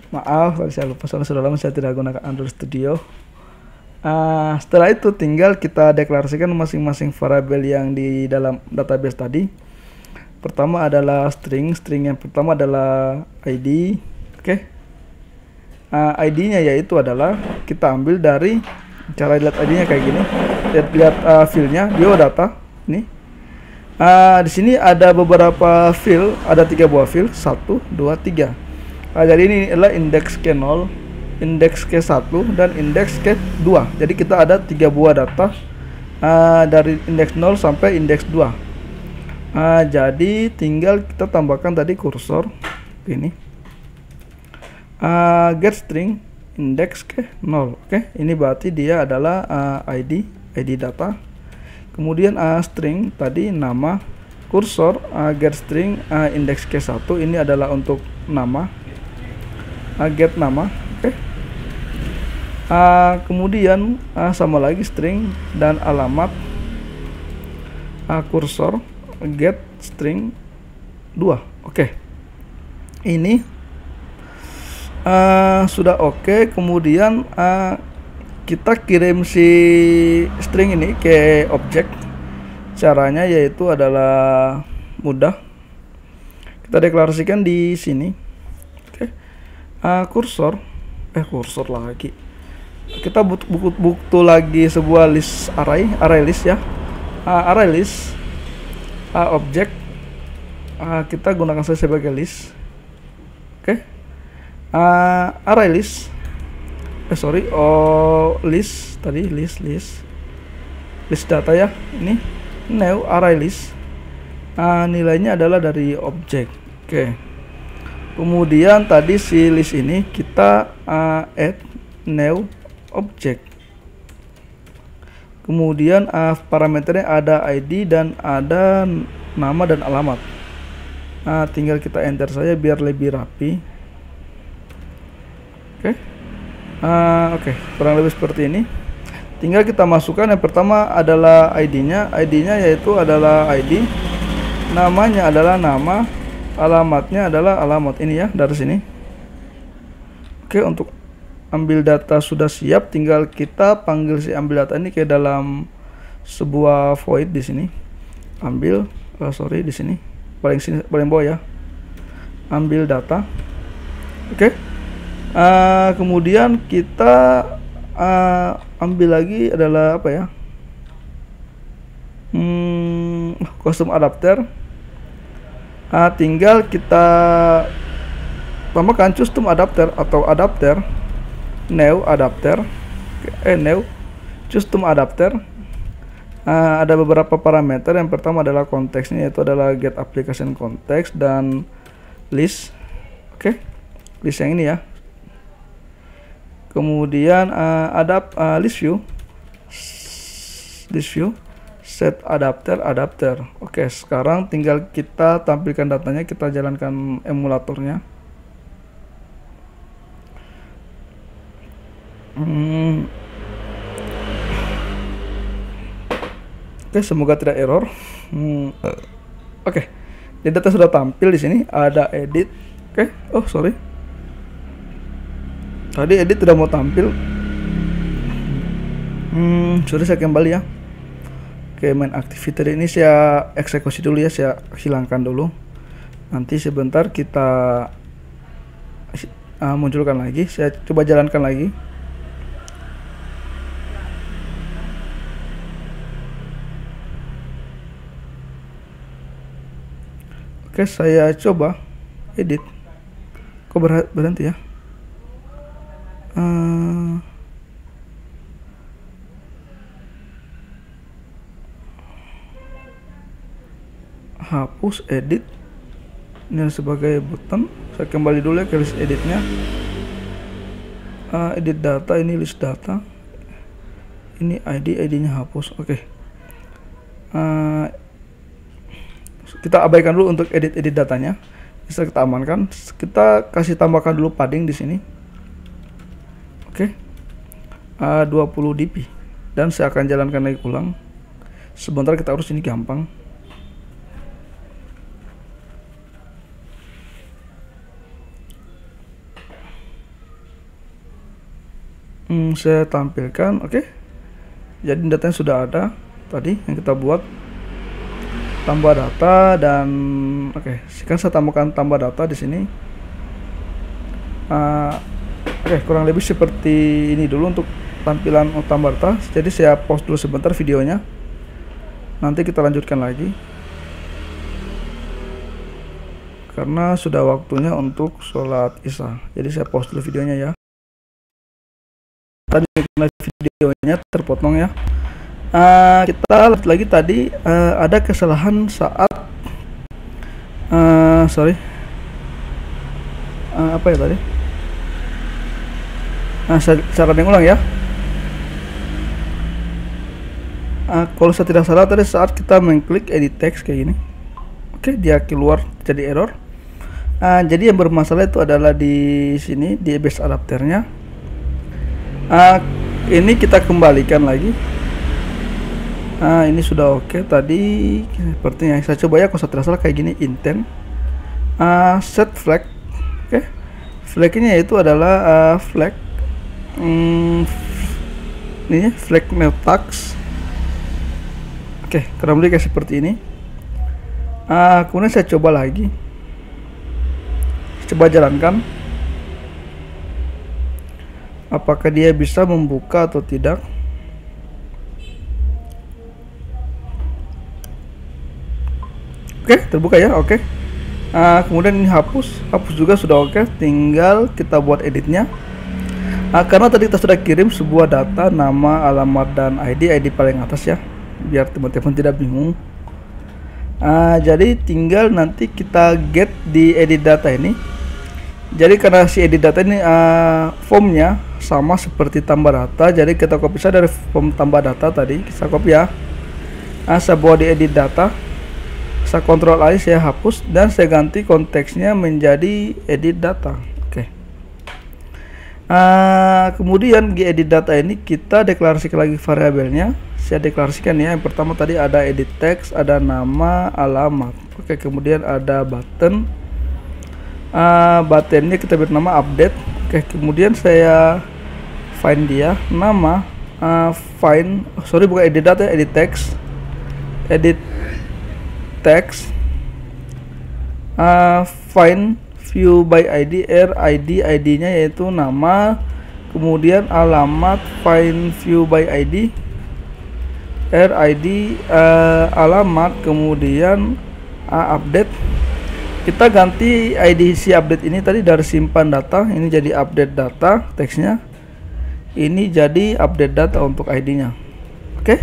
Maaf saya lupa, soalnya sudah lama saya tidak gunakan Android Studio. Setelah itu tinggal kita deklarasikan masing-masing variabel yang di dalam database tadi. Pertama adalah string yang pertama adalah ID. Oke. ID-nya yaitu adalah kita ambil dari cara lihat ID-nya kayak gini. Lihat file-nya biodata ini. Di sini ada beberapa file, ada 3 buah file, 1, 2, 3. Jadi ini adalah indeks K0, indeks K1 dan indeks K2. Jadi kita ada 3 buah data dari indeks 0 sampai indeks 2. Jadi tinggal kita tambahkan tadi kursor ini. Get string indeks K0. Oke, ini berarti dia adalah ID data. Kemudian string tadi nama, kursor get string indeks K1 ini adalah untuk nama, get nama. Oke. Kemudian sama lagi string dan alamat, kursor get string 2. Oke. Ini sudah oke. Kemudian kita kirim si string ini ke objek. Caranya yaitu adalah mudah. Kita deklarasikan di sini. Oke. Kursor lagi. Kita butuh lagi sebuah list array list ya. Array list objek kita gunakan saja sebagai list. Oke. Array list list tadi list data ya. Ini new array list, nilainya adalah dari objek. Oke. Kemudian tadi si list ini kita add new object. Kemudian parameternya ada ID dan ada nama dan alamat. Tinggal kita enter saja biar lebih rapi. Oke. Oke, kurang lebih seperti ini. Tinggal kita masukkan yang pertama adalah ID-nya yaitu adalah ID, namanya adalah nama, alamatnya adalah alamat ini ya, dari sini. Oke, untuk ambil data sudah siap, tinggal kita panggil si ambil data ini ke dalam sebuah void di sini. Ambil di sini paling bawah ya, ambil data. Oke. Kemudian kita ambil lagi adalah apa ya, custom adapter. Tinggal kita tambahkan custom adapter atau adapter new adapter new custom adapter. Ada beberapa parameter. Yang pertama adalah konteksnya, yaitu adalah get application context dan list. Oke. List yang ini ya. kemudian list view set adapter. Oke, sekarang tinggal kita tampilkan datanya, kita jalankan emulatornya. Oke, semoga tidak error. Oke, data sudah tampil di sini, ada edit. Oke, oh sorry, tadi edit tidak mau tampil. Sorry, saya kembali ya. Oke, main activity ini saya eksekusi dulu ya, saya hilangkan dulu. Nanti sebentar kita munculkan lagi, saya coba jalankan lagi. Oke, saya coba edit. Kok berhenti ya? Hapus edit ini sebagai button. Saya kembali dulu ya ke list editnya. Edit data, ini list data, ini ID-nya hapus. Oke. Kita abaikan dulu untuk edit datanya. Bisa kita amankan. Kita kasih tambahkan dulu padding di sini. Oke. 20 dp dan saya akan jalankan lagi ulang. Sebentar, kita urus ini gampang. Saya tampilkan. Oke. Jadi datanya sudah ada tadi yang kita buat, tambah data dan oke, sekarang saya tambahkan tambah data di sini. Oke, kurang lebih seperti ini dulu untuk tampilan tambah data. Jadi saya pause dulu sebentar videonya, nanti kita lanjutkan lagi karena sudah waktunya untuk sholat isya. Jadi saya pause dulu videonya ya. Tadi videonya terpotong ya. Kita lihat lagi tadi ada kesalahan saat apa ya tadi? Saya running ulang ya. Kalau saya tidak salah tadi saat kita mengklik edit text kayak gini, oke, dia keluar jadi error. Jadi yang bermasalah itu adalah di sini di base adapternya. Ini kita kembalikan lagi. Ini sudah oke tadi sepertinya. Saya coba ya, kalau saya tidak salah kayak gini, intent set flag. Oke, flag ini yaitu adalah flag ini flag no tags. Oke, kurang lebih kayak seperti ini. Kemudian saya coba lagi, coba jalankan apakah dia bisa membuka atau tidak. Oke, terbuka ya. Oke. Kemudian ini hapus juga sudah oke. Tinggal kita buat editnya. Karena tadi kita sudah kirim sebuah data, nama, alamat, dan ID paling atas ya, biar teman-teman tidak bingung. Jadi tinggal nanti kita get di edit data ini. Jadi karena si edit data ini formnya sama seperti tambah data, jadi kita copy saja dari form tambah data tadi, kita copy ya. Saya bawa di edit data, saya kontrol alih, saya hapus dan saya ganti konteksnya menjadi edit data. Oke. Kemudian di edit data ini kita deklarasikan lagi variabelnya. Saya deklarasikan ya. Yang pertama tadi ada edit text, ada nama, alamat. Oke, kemudian ada button. Buttonnya kita beri nama update. Oke, kemudian saya find dia nama bukan edit data, edit text find view by ID ID-nya yaitu nama, kemudian alamat find view by ID alamat, kemudian update. Kita ganti ID si update ini tadi dari simpan data, ini jadi update data teksnya, ini jadi update data untuk ID-nya. Oke.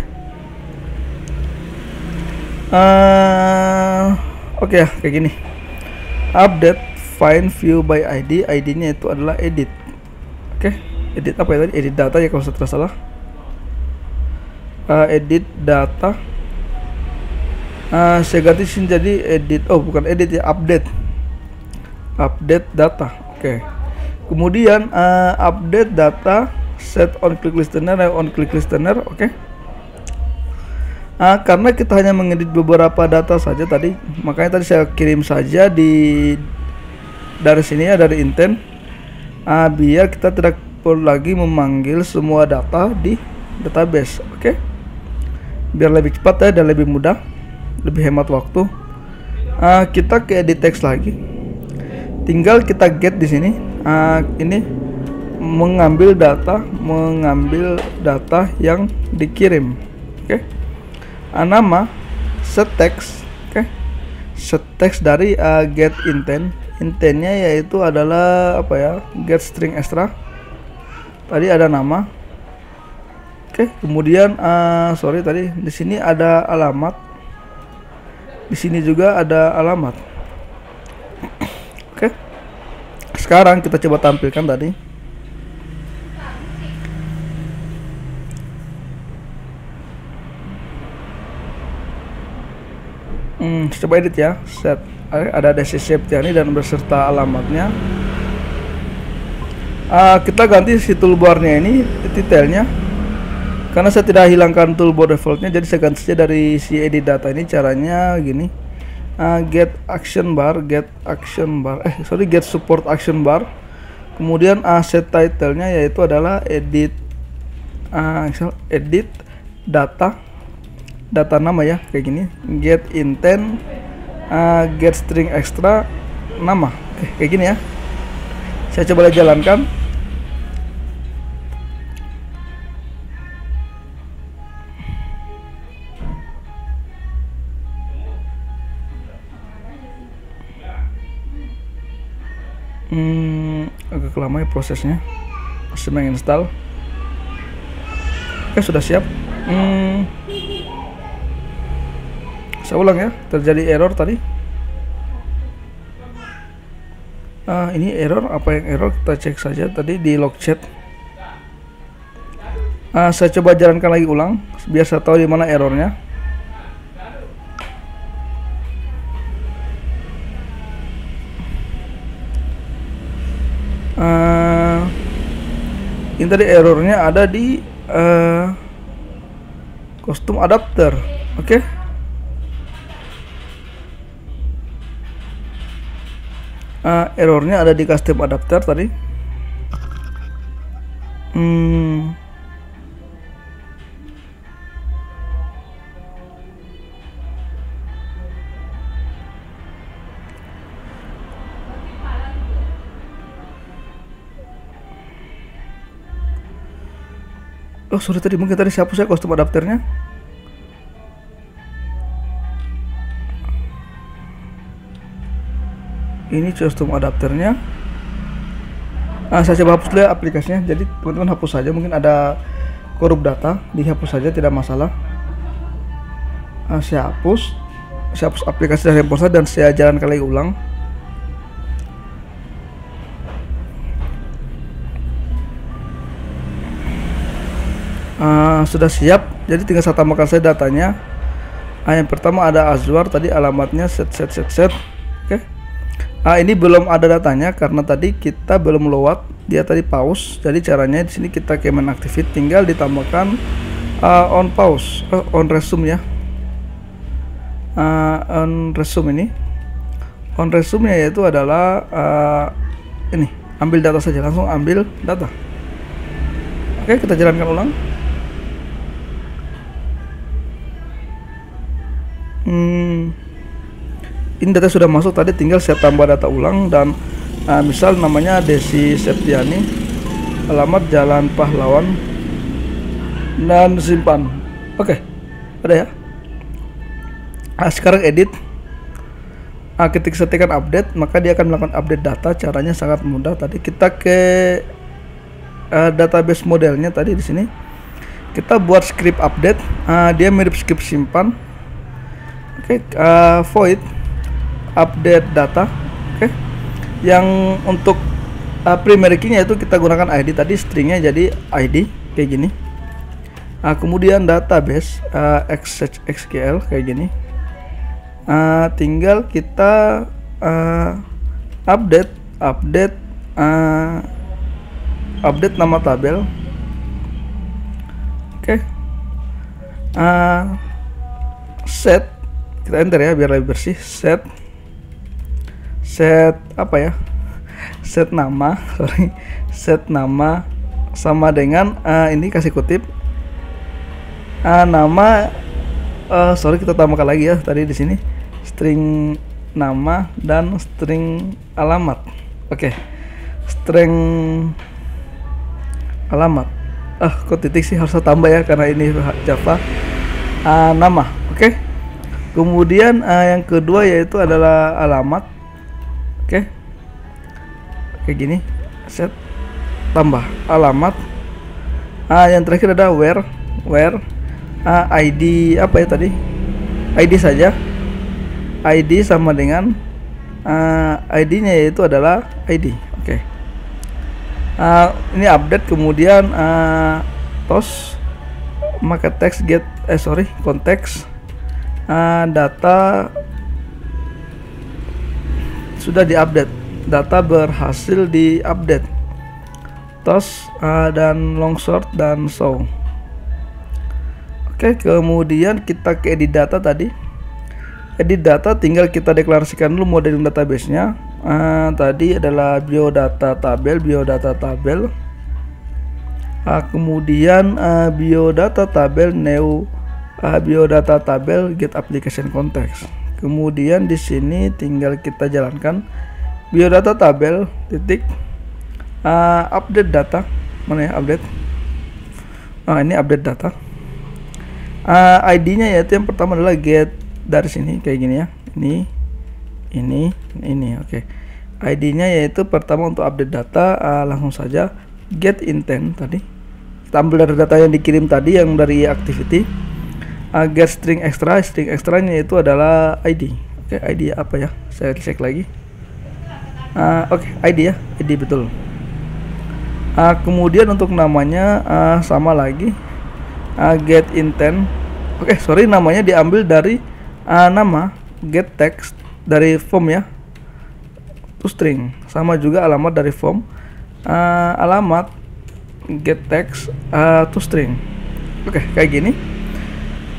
Oke, kayak gini. Update find view by ID, ID-nya itu adalah edit. Oke, edit apa ya tadi, edit data ya kalau saya tidak salah. Edit data, saya ganti sini jadi edit, oh bukan edit ya, update data. Oke. Kemudian update data, set on click listener, on click listener. Oke. Karena kita hanya mengedit beberapa data saja tadi, makanya tadi saya kirim saja dari sini ya, dari intent, biar kita tidak perlu lagi memanggil semua data di database. Oke. Biar lebih cepat ya dan lebih mudah, lebih hemat waktu. Kita ke edit text lagi, tinggal kita get di sini. Ini mengambil data yang dikirim. Oke. Nama set text. Oke. Set text dari get intent. Intentnya yaitu adalah apa ya, get string extra. Tadi ada nama. Oke, kemudian sorry tadi di sini ada alamat. Di sini juga ada alamat. Oke. Sekarang kita coba tampilkan tadi. Coba edit ya. Set ada description dan beserta alamatnya. Kita ganti si toolbarnya ini detailnya. Karena saya tidak hilangkan toolbar defaultnya, jadi saya ganti saja dari si edit data ini. Caranya gini, get support action bar. Kemudian set title-nya yaitu adalah edit data nama ya, kayak gini. Get intent, get string extra, nama. Oke, kayak gini ya. Saya coba jalankan. Agak lama ya prosesnya, masih menginstal. Oke, sudah siap. Saya ulang ya, terjadi error tadi. Ini error, apa yang error kita cek saja tadi di log chat. Saya coba jalankan lagi ulang biar saya tahu di mana errornya. Ini tadi errornya ada di custom adapter. Oke. Errornya ada di custom adapter tadi. Oh sorry, tadi mungkin tadi siapa saya custom adapternya. Ini custom adapternya. Saya coba hapus dulu ya aplikasinya. Jadi teman-teman hapus saja, mungkin ada korup data, dihapus saja tidak masalah. Saya hapus aplikasi dari handphone saya dan saya jalankan lagi ulang. Sudah siap, jadi tinggal saya tambahkan saja datanya. Yang pertama ada Azwar, tadi alamatnya set. Oke. Ini belum ada datanya karena tadi kita belum load, dia tadi pause. Jadi caranya di sini kita command activate, tinggal ditambahkan on pause, on resume ya. On resume ini, on resume nya yaitu adalah ini, ambil data saja, langsung ambil data. Oke, kita jalankan ulang. Ini data sudah masuk tadi, tinggal saya tambah data ulang dan misal namanya Desi Septiani, alamat Jalan Pahlawan, dan simpan. Oke, ada ya. Sekarang edit. Ketika saya tekan update, maka dia akan melakukan update data. Caranya sangat mudah. Tadi kita ke database modelnya tadi di sini. Kita buat script update. Dia mirip script simpan. Oke, void update data. Oke. Yang untuk primary key-nya itu kita gunakan ID tadi, stringnya jadi ID kayak gini. Kemudian database SQL kayak gini. Tinggal kita update nama tabel. Oke. Set, kita enter ya biar lebih bersih. Set apa ya? Set nama, set nama sama dengan ini kasih kutip nama, kita tambahkan lagi ya tadi di sini string nama dan string alamat. Oke. String alamat. Kok titik sih, harus tambah ya karena ini Java. Nama. Oke. Kemudian yang kedua yaitu adalah alamat. Oke. Kayak gini, set tambah alamat. Yang terakhir ada where ID apa ya tadi, ID saja, ID sama dengan ID nya yaitu adalah ID. Oke. Ini update, kemudian toast maka text get konteks data sudah diupdate, data berhasil diupdate, toast dan long short dan show. Oke, kemudian kita ke edit data tadi. Edit data tinggal kita deklarasikan dulu modeling database-nya. Tadi adalah biodata tabel. Kemudian biodata tabel new biodata tabel get application context. Kemudian di sini tinggal kita jalankan biodata tabel titik update data. Mana ya update? Ini update data. ID-nya yaitu yang pertama adalah get, dari sini kayak gini ya. Ini oke. ID-nya yaitu pertama untuk update data, langsung saja get intent tadi. Kita ambil dari data yang dikirim tadi yang dari activity. Get string extra-nya itu adalah ID. Oke, ID apa ya? Saya cek lagi. Oke, ID ya, ID betul. Kemudian untuk namanya sama lagi. Get intent. Oke, namanya diambil dari nama, get text dari form ya, to string, sama juga alamat dari form, alamat get text to string. Oke, kayak gini.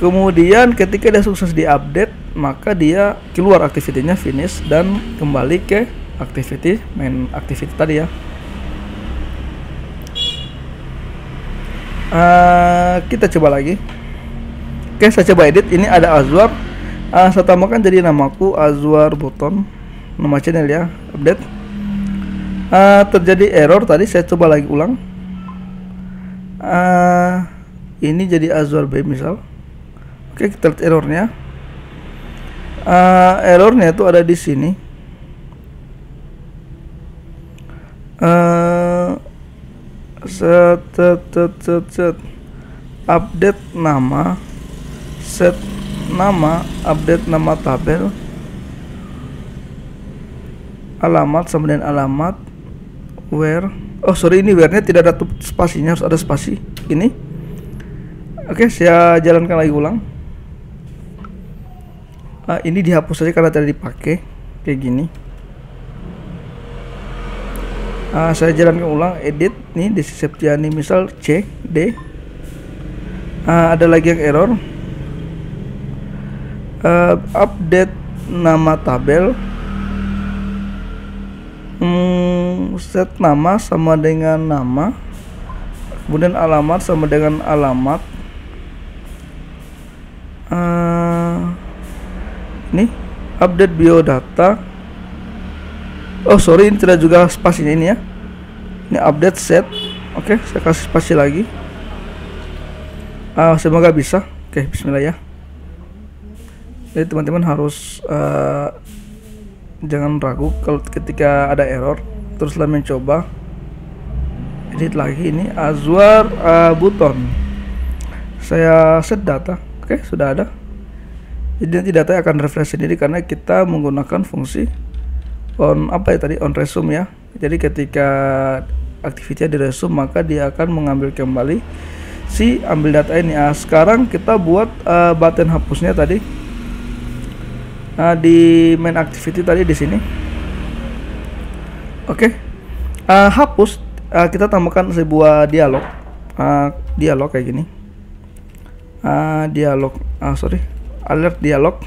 Kemudian ketika dia sukses diupdate, maka dia keluar activity-nya finish dan kembali ke activity main activity tadi ya. Kita coba lagi. Oke, saya coba edit. Ini ada Azure. Saya tambahkan jadi namaku Azure Button, nama channel ya, update. Terjadi error tadi, saya coba lagi ulang. Ini jadi Azure B misal. Oke, kita lihat errornya. Errornya itu ada di sini. Update nama, set nama, update nama tabel, alamat sama dengan alamat, where. Ini where-nya tidak ada spasinya, harus ada spasi. Ini. Oke, saya jalankan lagi ulang. Ini dihapus saja karena tidak dipakai. Kayak gini. Saya jalankan ulang, edit nih di Septiani misal C D. Ada lagi yang error. Update nama tabel, set nama sama dengan nama, kemudian alamat sama dengan alamat. Ini update biodata. Ini tidak juga spasinya ini ya. Ini update set. Oke, saya kasih spasi lagi. Semoga bisa. Oke, bismillah ya. Jadi teman-teman harus jangan ragu kalau ketika ada error, teruslah mencoba. Edit lagi, ini Azure Button. Saya set data. Oke, sudah ada. Jadi nanti data akan refresh sendiri karena kita menggunakan fungsi on resume ya. Jadi ketika activity di resume, maka dia akan mengambil kembali si ambil data ini. Sekarang kita buat button hapusnya tadi di main activity tadi di sini. Oke. Hapus, kita tambahkan sebuah dialog. Dialog kayak gini. Dialog, alert dialog.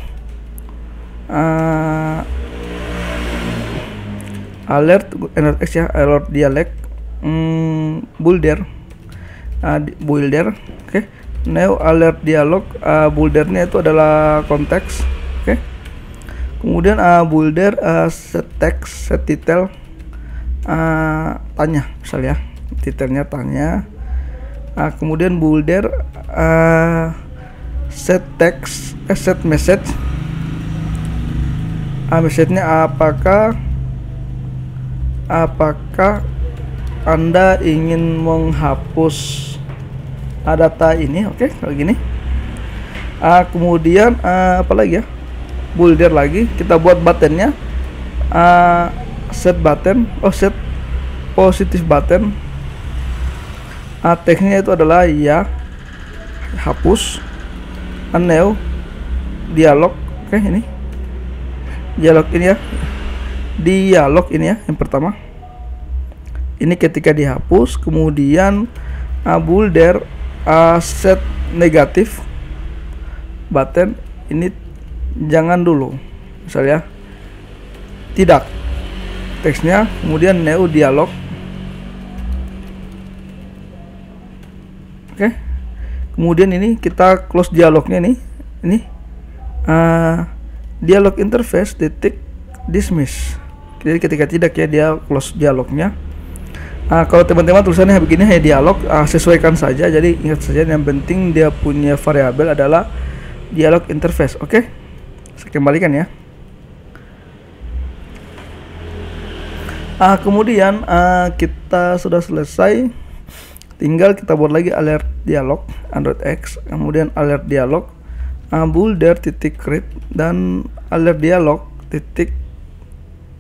Alert NRX ya, alert dialog. Builder, builder. Oke. New alert dialog. Buildernya itu adalah konteks. Oke. Kemudian builder set text, set title, tanya misalnya, titelnya tanya. Kemudian builder set text, set message. Message-nya apakah Anda ingin menghapus data ini. Oke, kayak gini. Kemudian apa lagi ya, builder lagi, kita buat buttonnya set button, set positive button. Teksnya itu adalah ya, hapus. New dialog. Oke, ini dialog ini ya, dialog ini ya yang pertama. Ini ketika dihapus. Kemudian builder set negatif button, ini jangan dulu, misalnya tidak teksnya. Kemudian new dialog. Oke. Kemudian ini kita close dialognya nih. Ini dialog interface titik dismiss. Jadi ketika tidak ya, dia close dialognya. Kalau teman-teman tulisannya begini, dialog, sesuaikan saja. Jadi ingat saja, yang penting dia punya variabel adalah dialog interface. Oke. Saya kembalikan ya. Kemudian kita sudah selesai. Tinggal kita buat lagi alert dialog Android X, kemudian alert dialog builder titik create, dan alert dialog titik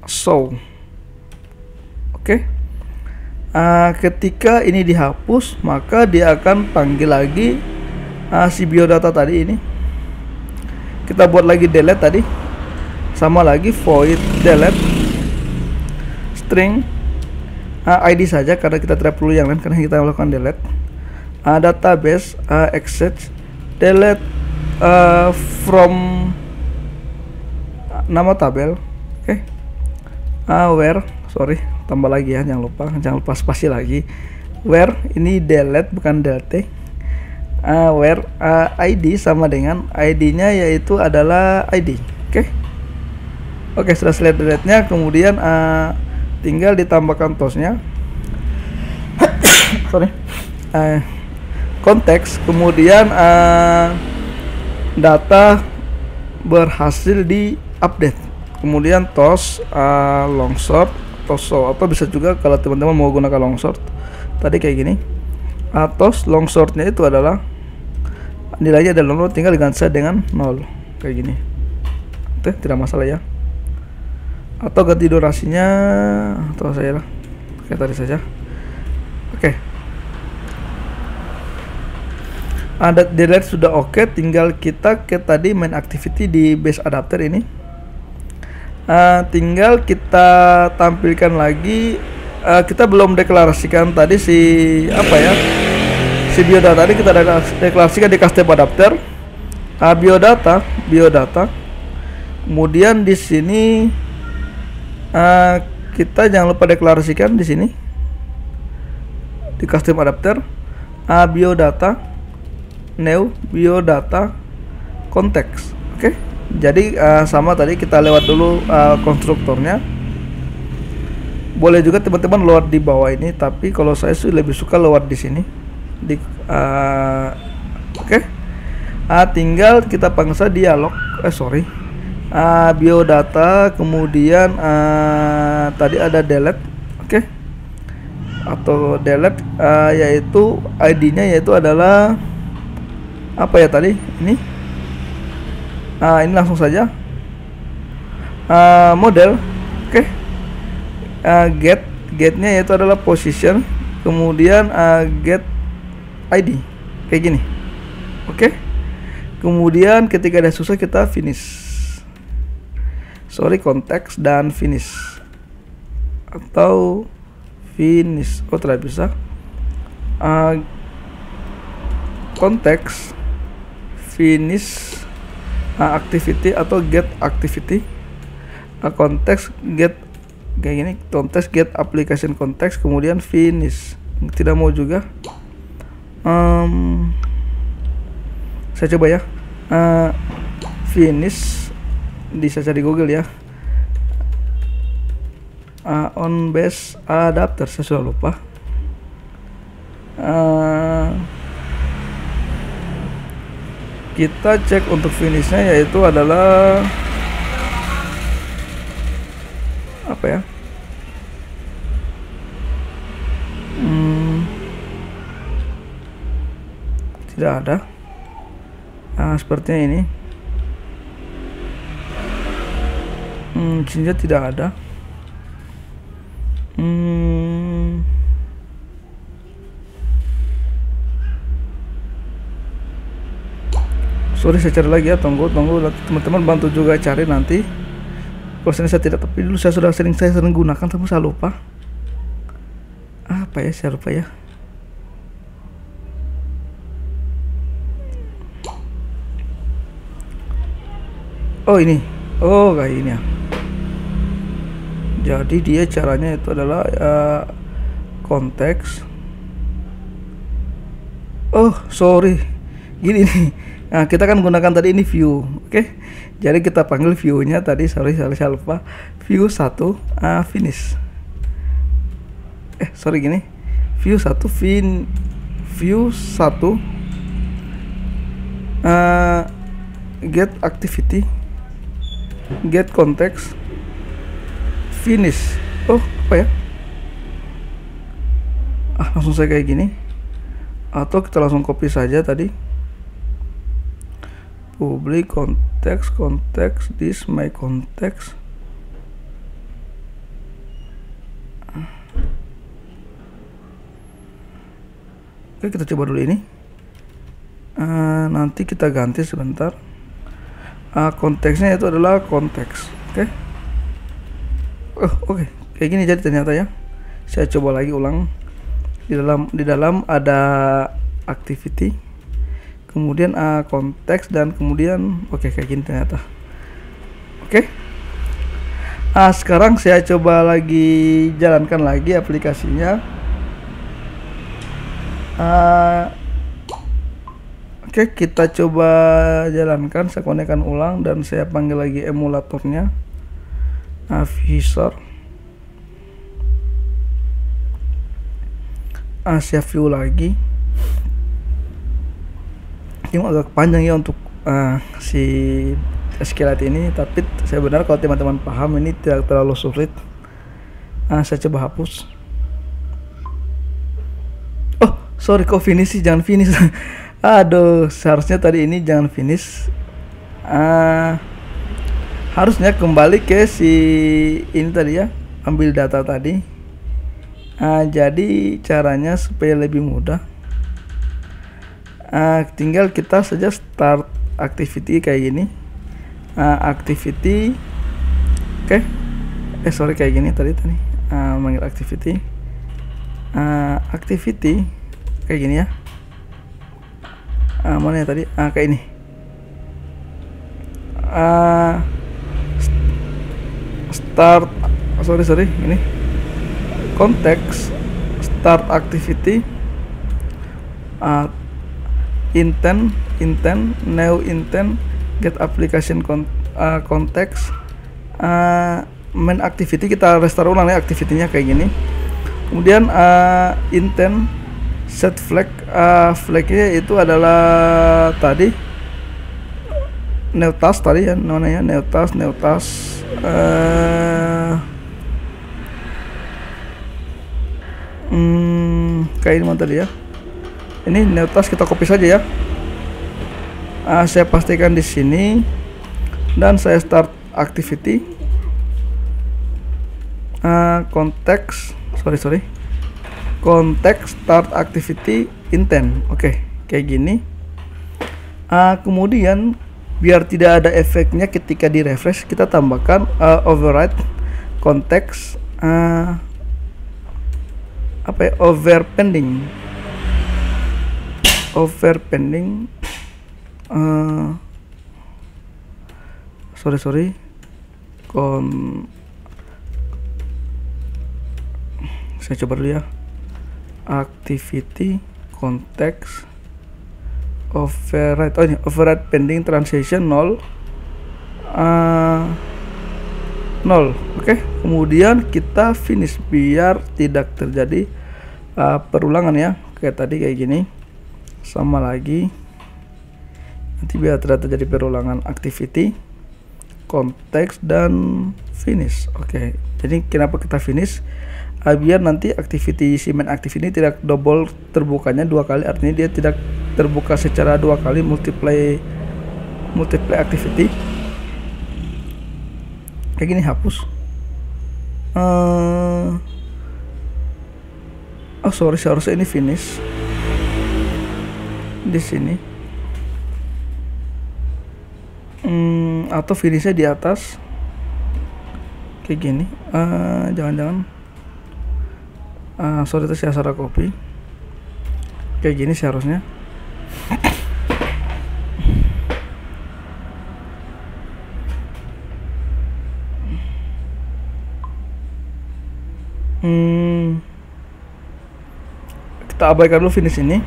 show. Oke. Ketika ini dihapus, maka dia akan panggil lagi si biodata tadi ini. Kita buat lagi delete tadi, sama lagi void delete string ID saja, karena kita tidak perlu yang lain karena kita melakukan delete. Database access delete from nama tabel. Oke. Where, tambah lagi ya, jangan lupa spasi lagi. Where ini delete bukan delete. Where ID sama dengan ID-nya yaitu adalah ID. Oke, sudah selesai delete-nya. Kemudian tinggal ditambahkan tosnya. Konteks. Kemudian data berhasil di update. Kemudian tos long short, tos show, atau bisa juga kalau teman-teman mau gunakan long short tadi kayak gini. Tos long shortnya itu adalah nilainya adalah 0, tinggal diganti dengan 0 kayak gini. Oke, tidak masalah ya. Atau ganti durasinya, atau saya lah kayak tadi saja. Oke. Ada delete sudah oke. Tinggal kita ke tadi main activity di base adapter ini. Tinggal kita tampilkan lagi. Kita belum deklarasikan tadi si apa ya, si biodata tadi kita deklarasikan di custom adapter. Biodata. Kemudian di sini kita jangan lupa deklarasikan di sini di custom adapter biodata new biodata konteks. Oke. Jadi sama tadi kita lewat dulu konstruktornya. Boleh juga teman-teman lewat di bawah ini, tapi kalau saya sih lebih suka lewat di sini di oke. Tinggal kita pangsa dialog biodata, kemudian tadi ada delete. Oke. Atau delete yaitu ID-nya yaitu adalah apa ya tadi ini. Ini langsung saja model. Oke. Get Get-nya yaitu adalah position, kemudian get ID kayak gini. Oke. Kemudian ketika ada susah kita finish. Sorry, konteks dan finish. Atau finish. Oh, tidak bisa. Konteks finish activity atau get activity. Konteks get kayak gini, konteks get application konteks, kemudian finish. Tidak mau juga. Saya coba ya. Finish bisa cari Google ya. On base adapter, saya sudah lupa. Kita cek untuk finishnya, yaitu adalah apa ya? Tidak ada. Sepertinya ini. Cinta tidak ada. Sorry, saya cari lagi ya. Tunggu teman-teman, bantu juga cari nanti. Kalau saya tidak tepi dulu, saya sering gunakan, tapi saya lupa. Apa ya? Saya lupa ya. Oh, ini. Oh, kayak ini ya. Jadi dia caranya itu adalah konteks. Oh, sorry. Gini nih. Nah, kita kan gunakan tadi ini view. Oke. Jadi kita panggil view-nya tadi, sorry saya lupa. View 1 finish. Sorry gini. View 1 view 1 get activity, get context, finish. Oh, apa ya? Langsung saya kayak gini. Atau kita langsung copy saja tadi. Public context, this my context. Oke, kita coba dulu ini. Nanti kita ganti sebentar. Konteksnya itu adalah konteks. Oke. Oke. Kayak gini jadi ternyata ya. Saya coba lagi ulang. Di dalam ada activity, kemudian konteks, dan kemudian kayak gini ternyata. Oke. Sekarang saya coba lagi jalankan lagi aplikasinya. Oke, kita coba jalankan. Saya konekkan ulang dan saya panggil lagi emulatornya. Visor. Saya view lagi. Ini agak panjang ya untuk si SQLite ini, tapi saya benar kalau teman-teman paham ini tidak terlalu sulit. Saya coba hapus. Oh, sorry, kok finish sih? Jangan finish. Aduh, seharusnya tadi ini jangan finish. Harusnya kembali ke si ini tadi ya, ambil data tadi. Jadi caranya supaya lebih mudah, tinggal kita saja start activity kayak gini. Activity, oke. Sorry, kayak gini tadi. Manggil activity. Activity kayak gini ya. Mana ya tadi? Kayak ini. Start. Sorry, ini. Konteks. Start activity. Intent, new intent, get application context. Main activity kita restart ulang ya activity-nya kayak gini. Kemudian intent, set flag. Flagnya itu adalah tadi new task tadi ya, namanya new task. Kayak ini tadi ya. Ini new task, kita copy saja ya. Saya pastikan di sini dan saya start activity. Konteks, sorry, context start activity intent. Oke, kayak gini. Kemudian biar tidak ada efeknya ketika di refresh, kita tambahkan override context overpending sorry saya coba dulu ya, activity context override. Ini override pending transition 0. Oke, kemudian kita finish biar tidak terjadi perulangan ya, kayak tadi kayak gini. Sama lagi, nanti biar tidak terjadi perulangan activity context dan finish. Oke, jadi kenapa kita finish? Biar nanti activity si main active ini tidak double terbukanya 2 kali, artinya dia tidak terbuka secara 2 kali, multiply activity. Kayak gini, hapus. Sorry, seharusnya ini finish di sini, atau finishnya di atas kayak gini. Jangan-jangan sorry, itu saya salah copy. Kayak gini seharusnya. Kita abaikan dulu finish ini.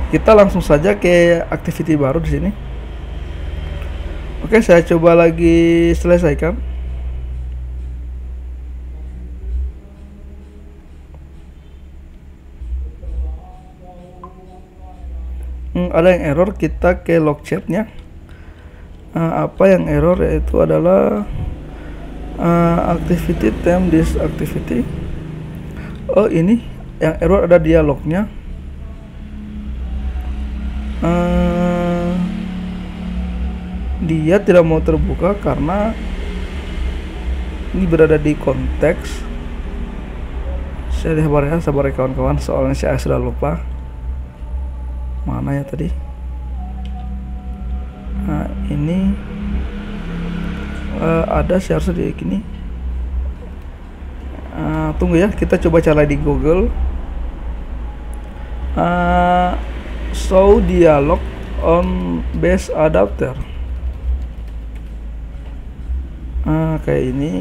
Kita langsung saja ke activity baru di sini. Oke, saya coba lagi selesaikan. Ada yang error, kita ke log chatnya. Apa yang error yaitu adalah activity time this activity. Oh, ini yang error ada dialognya. Dia tidak mau terbuka karena ini berada di konteks. Saya sabar ya kawan-kawan, soalnya saya sudah lupa mana ya tadi. Ini ada seharusnya di gini. Tunggu ya, kita coba cari di Google. Show dialog on base adapter. Kayak ini.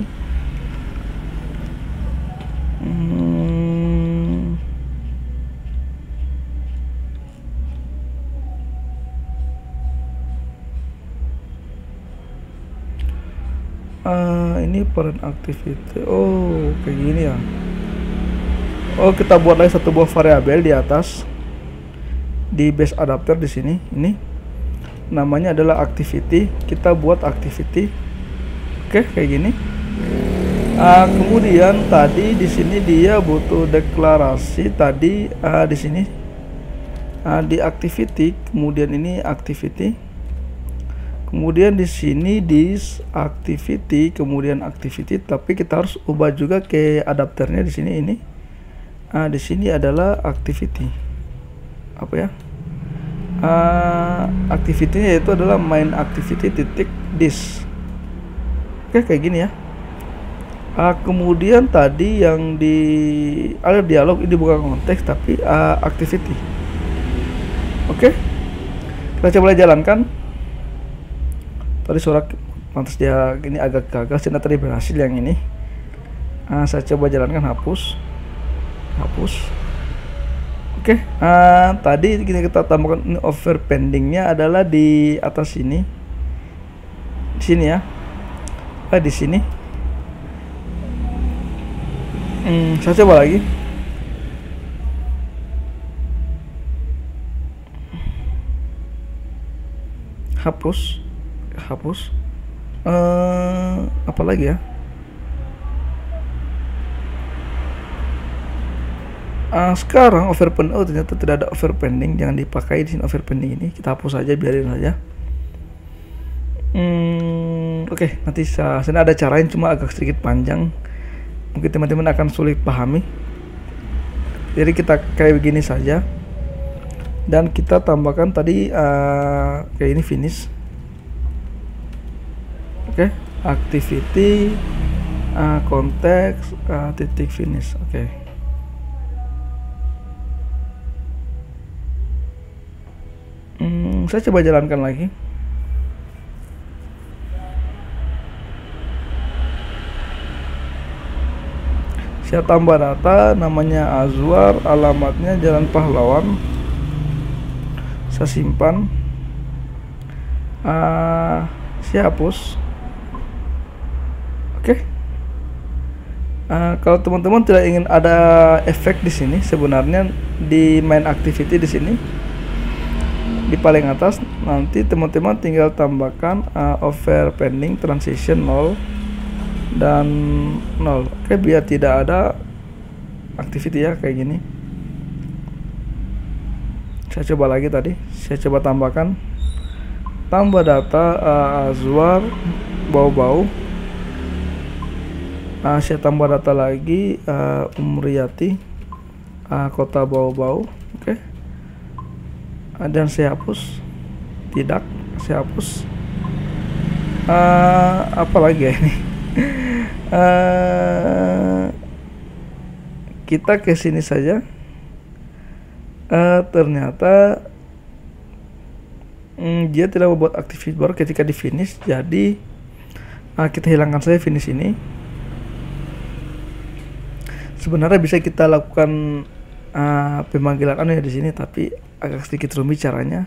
Ini parent activity. Oh, kayak gini ya. Oh, kita buat lagi satu buah variabel di atas di base adapter di sini. Ini namanya adalah activity. Kita buat activity. Oke, kayak gini. Kemudian tadi di sini dia butuh deklarasi tadi di sini di activity. Kemudian ini activity. Kemudian di sini di activity, kemudian activity, tapi kita harus ubah juga ke adapternya di sini ini. Di sini adalah activity. Apa ya? Activity-nya itu adalah main activity titik this. Oke, kayak gini ya. Kemudian tadi yang di ada dialog, ini bukan konteks tapi activity. Oke. Kita coba jalankan. Tadi suara pantas dia gini agak gagal, karena tadi berhasil yang ini. Saya coba jalankan, hapus. Oke, tadi kita tambahkan ini overpendingnya adalah di atas sini, di sini ya, di sini. Saya coba lagi. Hapus. Apa lagi ya? Sekarang overpending, oh ternyata tidak ada overpending, jangan dipakai di sini overpending ini. Kita hapus saja, biarin saja. Oke, nanti sana ada caranya, cuma agak sedikit panjang. mungkin teman-teman akan sulit pahami. Jadi kita kayak begini saja, dan kita tambahkan tadi kayak ini finish. Oke, activity, konteks, titik finish. Oke. Saya coba jalankan lagi. Saya tambah data, namanya Azwar, alamatnya Jalan Pahlawan. Saya simpan. Saya hapus. Oke. Kalau teman-teman tidak ingin ada efek di sini, sebenarnya di main activity di sini di paling atas nanti teman-teman tinggal tambahkan over pending transition 0 dan 0. Oke, biar tidak ada activity ya kayak gini. Saya coba lagi tadi, saya coba tambahkan tambah data Azwar bau-bau. Saya tambah data lagi Umriyati kota bau-bau. Oke. Dan saya hapus. Tidak, saya hapus. Apa lagi ya ini? Kita ke sini saja. Ternyata dia tidak membuat aktivitas baru ketika di finish. Jadi kita hilangkan saja finish ini. Sebenarnya bisa kita lakukan pemanggilan ya di sini, tapi agak sedikit rumit caranya.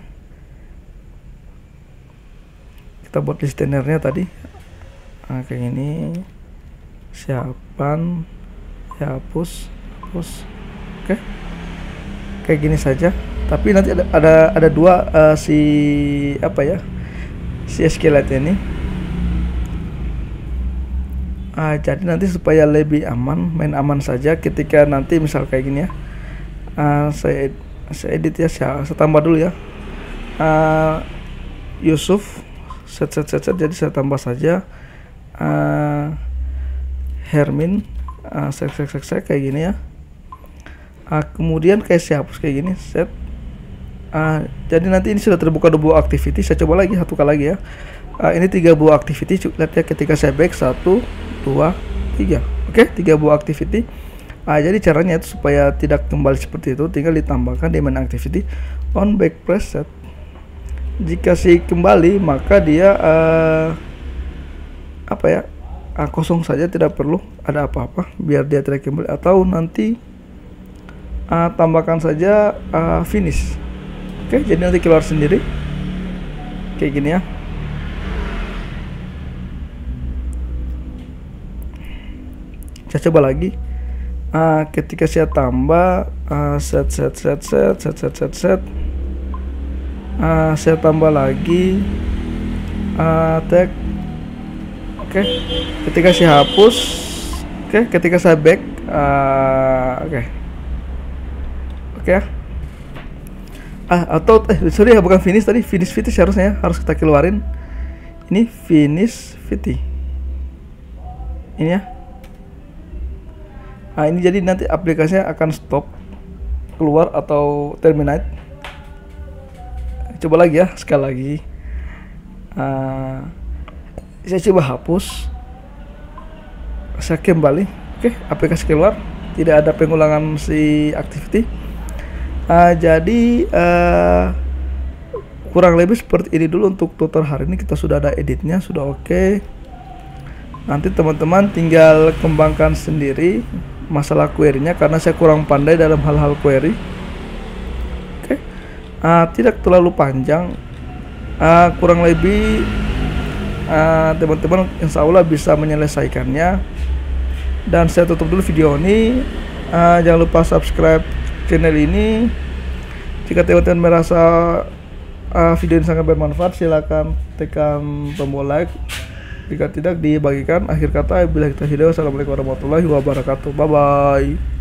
Kita buat listenernya tadi kayak gini. Siapan, ya hapus. Oke. Kayak gini saja. Tapi nanti ada dua si SQLite ini. Jadi nanti supaya lebih aman, main aman saja ketika nanti misal kayak gini ya. Saya edit ya, saya tambah dulu ya. Yusuf set jadi saya tambah saja Hermin set kayak gini ya. Kemudian kayak saya hapus kayak gini set. Jadi nanti ini sudah terbuka 2 buah activity. Saya coba lagi satu kali lagi ya. Ini 3 buah activity. Lihat ya ketika saya back 1 2 3. Oke, 3 buah activity. Jadi caranya itu supaya tidak kembali seperti itu, tinggal ditambahkan di main activity on back press set. Jika si kembali maka dia kosong saja, tidak perlu ada apa-apa biar dia tidak kembali. Atau nanti tambahkan saja finish. Oke, jadi nanti keluar sendiri kayak gini ya. Saya coba lagi. Ketika saya tambah set. Saya tambah lagi tag. Oke. Ketika saya hapus, ketika saya back, oke ya. Atau sorry ya, bukan finish tadi, finish harusnya ya, harus kita keluarin. Ini finish VT. Ini ya. Ini jadi nanti aplikasinya akan stop, keluar atau terminate. Coba lagi ya, sekali lagi. Saya coba hapus. Saya kembali. Oke, aplikasi keluar. Tidak ada pengulangan si activity. Jadi kurang lebih seperti ini dulu untuk tutor hari ini. Kita sudah ada editnya, sudah oke. Nanti teman-teman tinggal kembangkan sendiri masalah query-nya, karena saya kurang pandai dalam hal-hal query. Oke. Tidak terlalu panjang, kurang lebih teman-teman insya Allah bisa menyelesaikannya. Dan saya tutup dulu video ini. Jangan lupa subscribe channel ini. Jika teman-teman merasa video ini sangat bermanfaat, silakan tekan tombol like. Jika tidak, dibagikan. Akhir kata, bila kita video, assalamualaikum warahmatullahi wabarakatuh. Bye bye.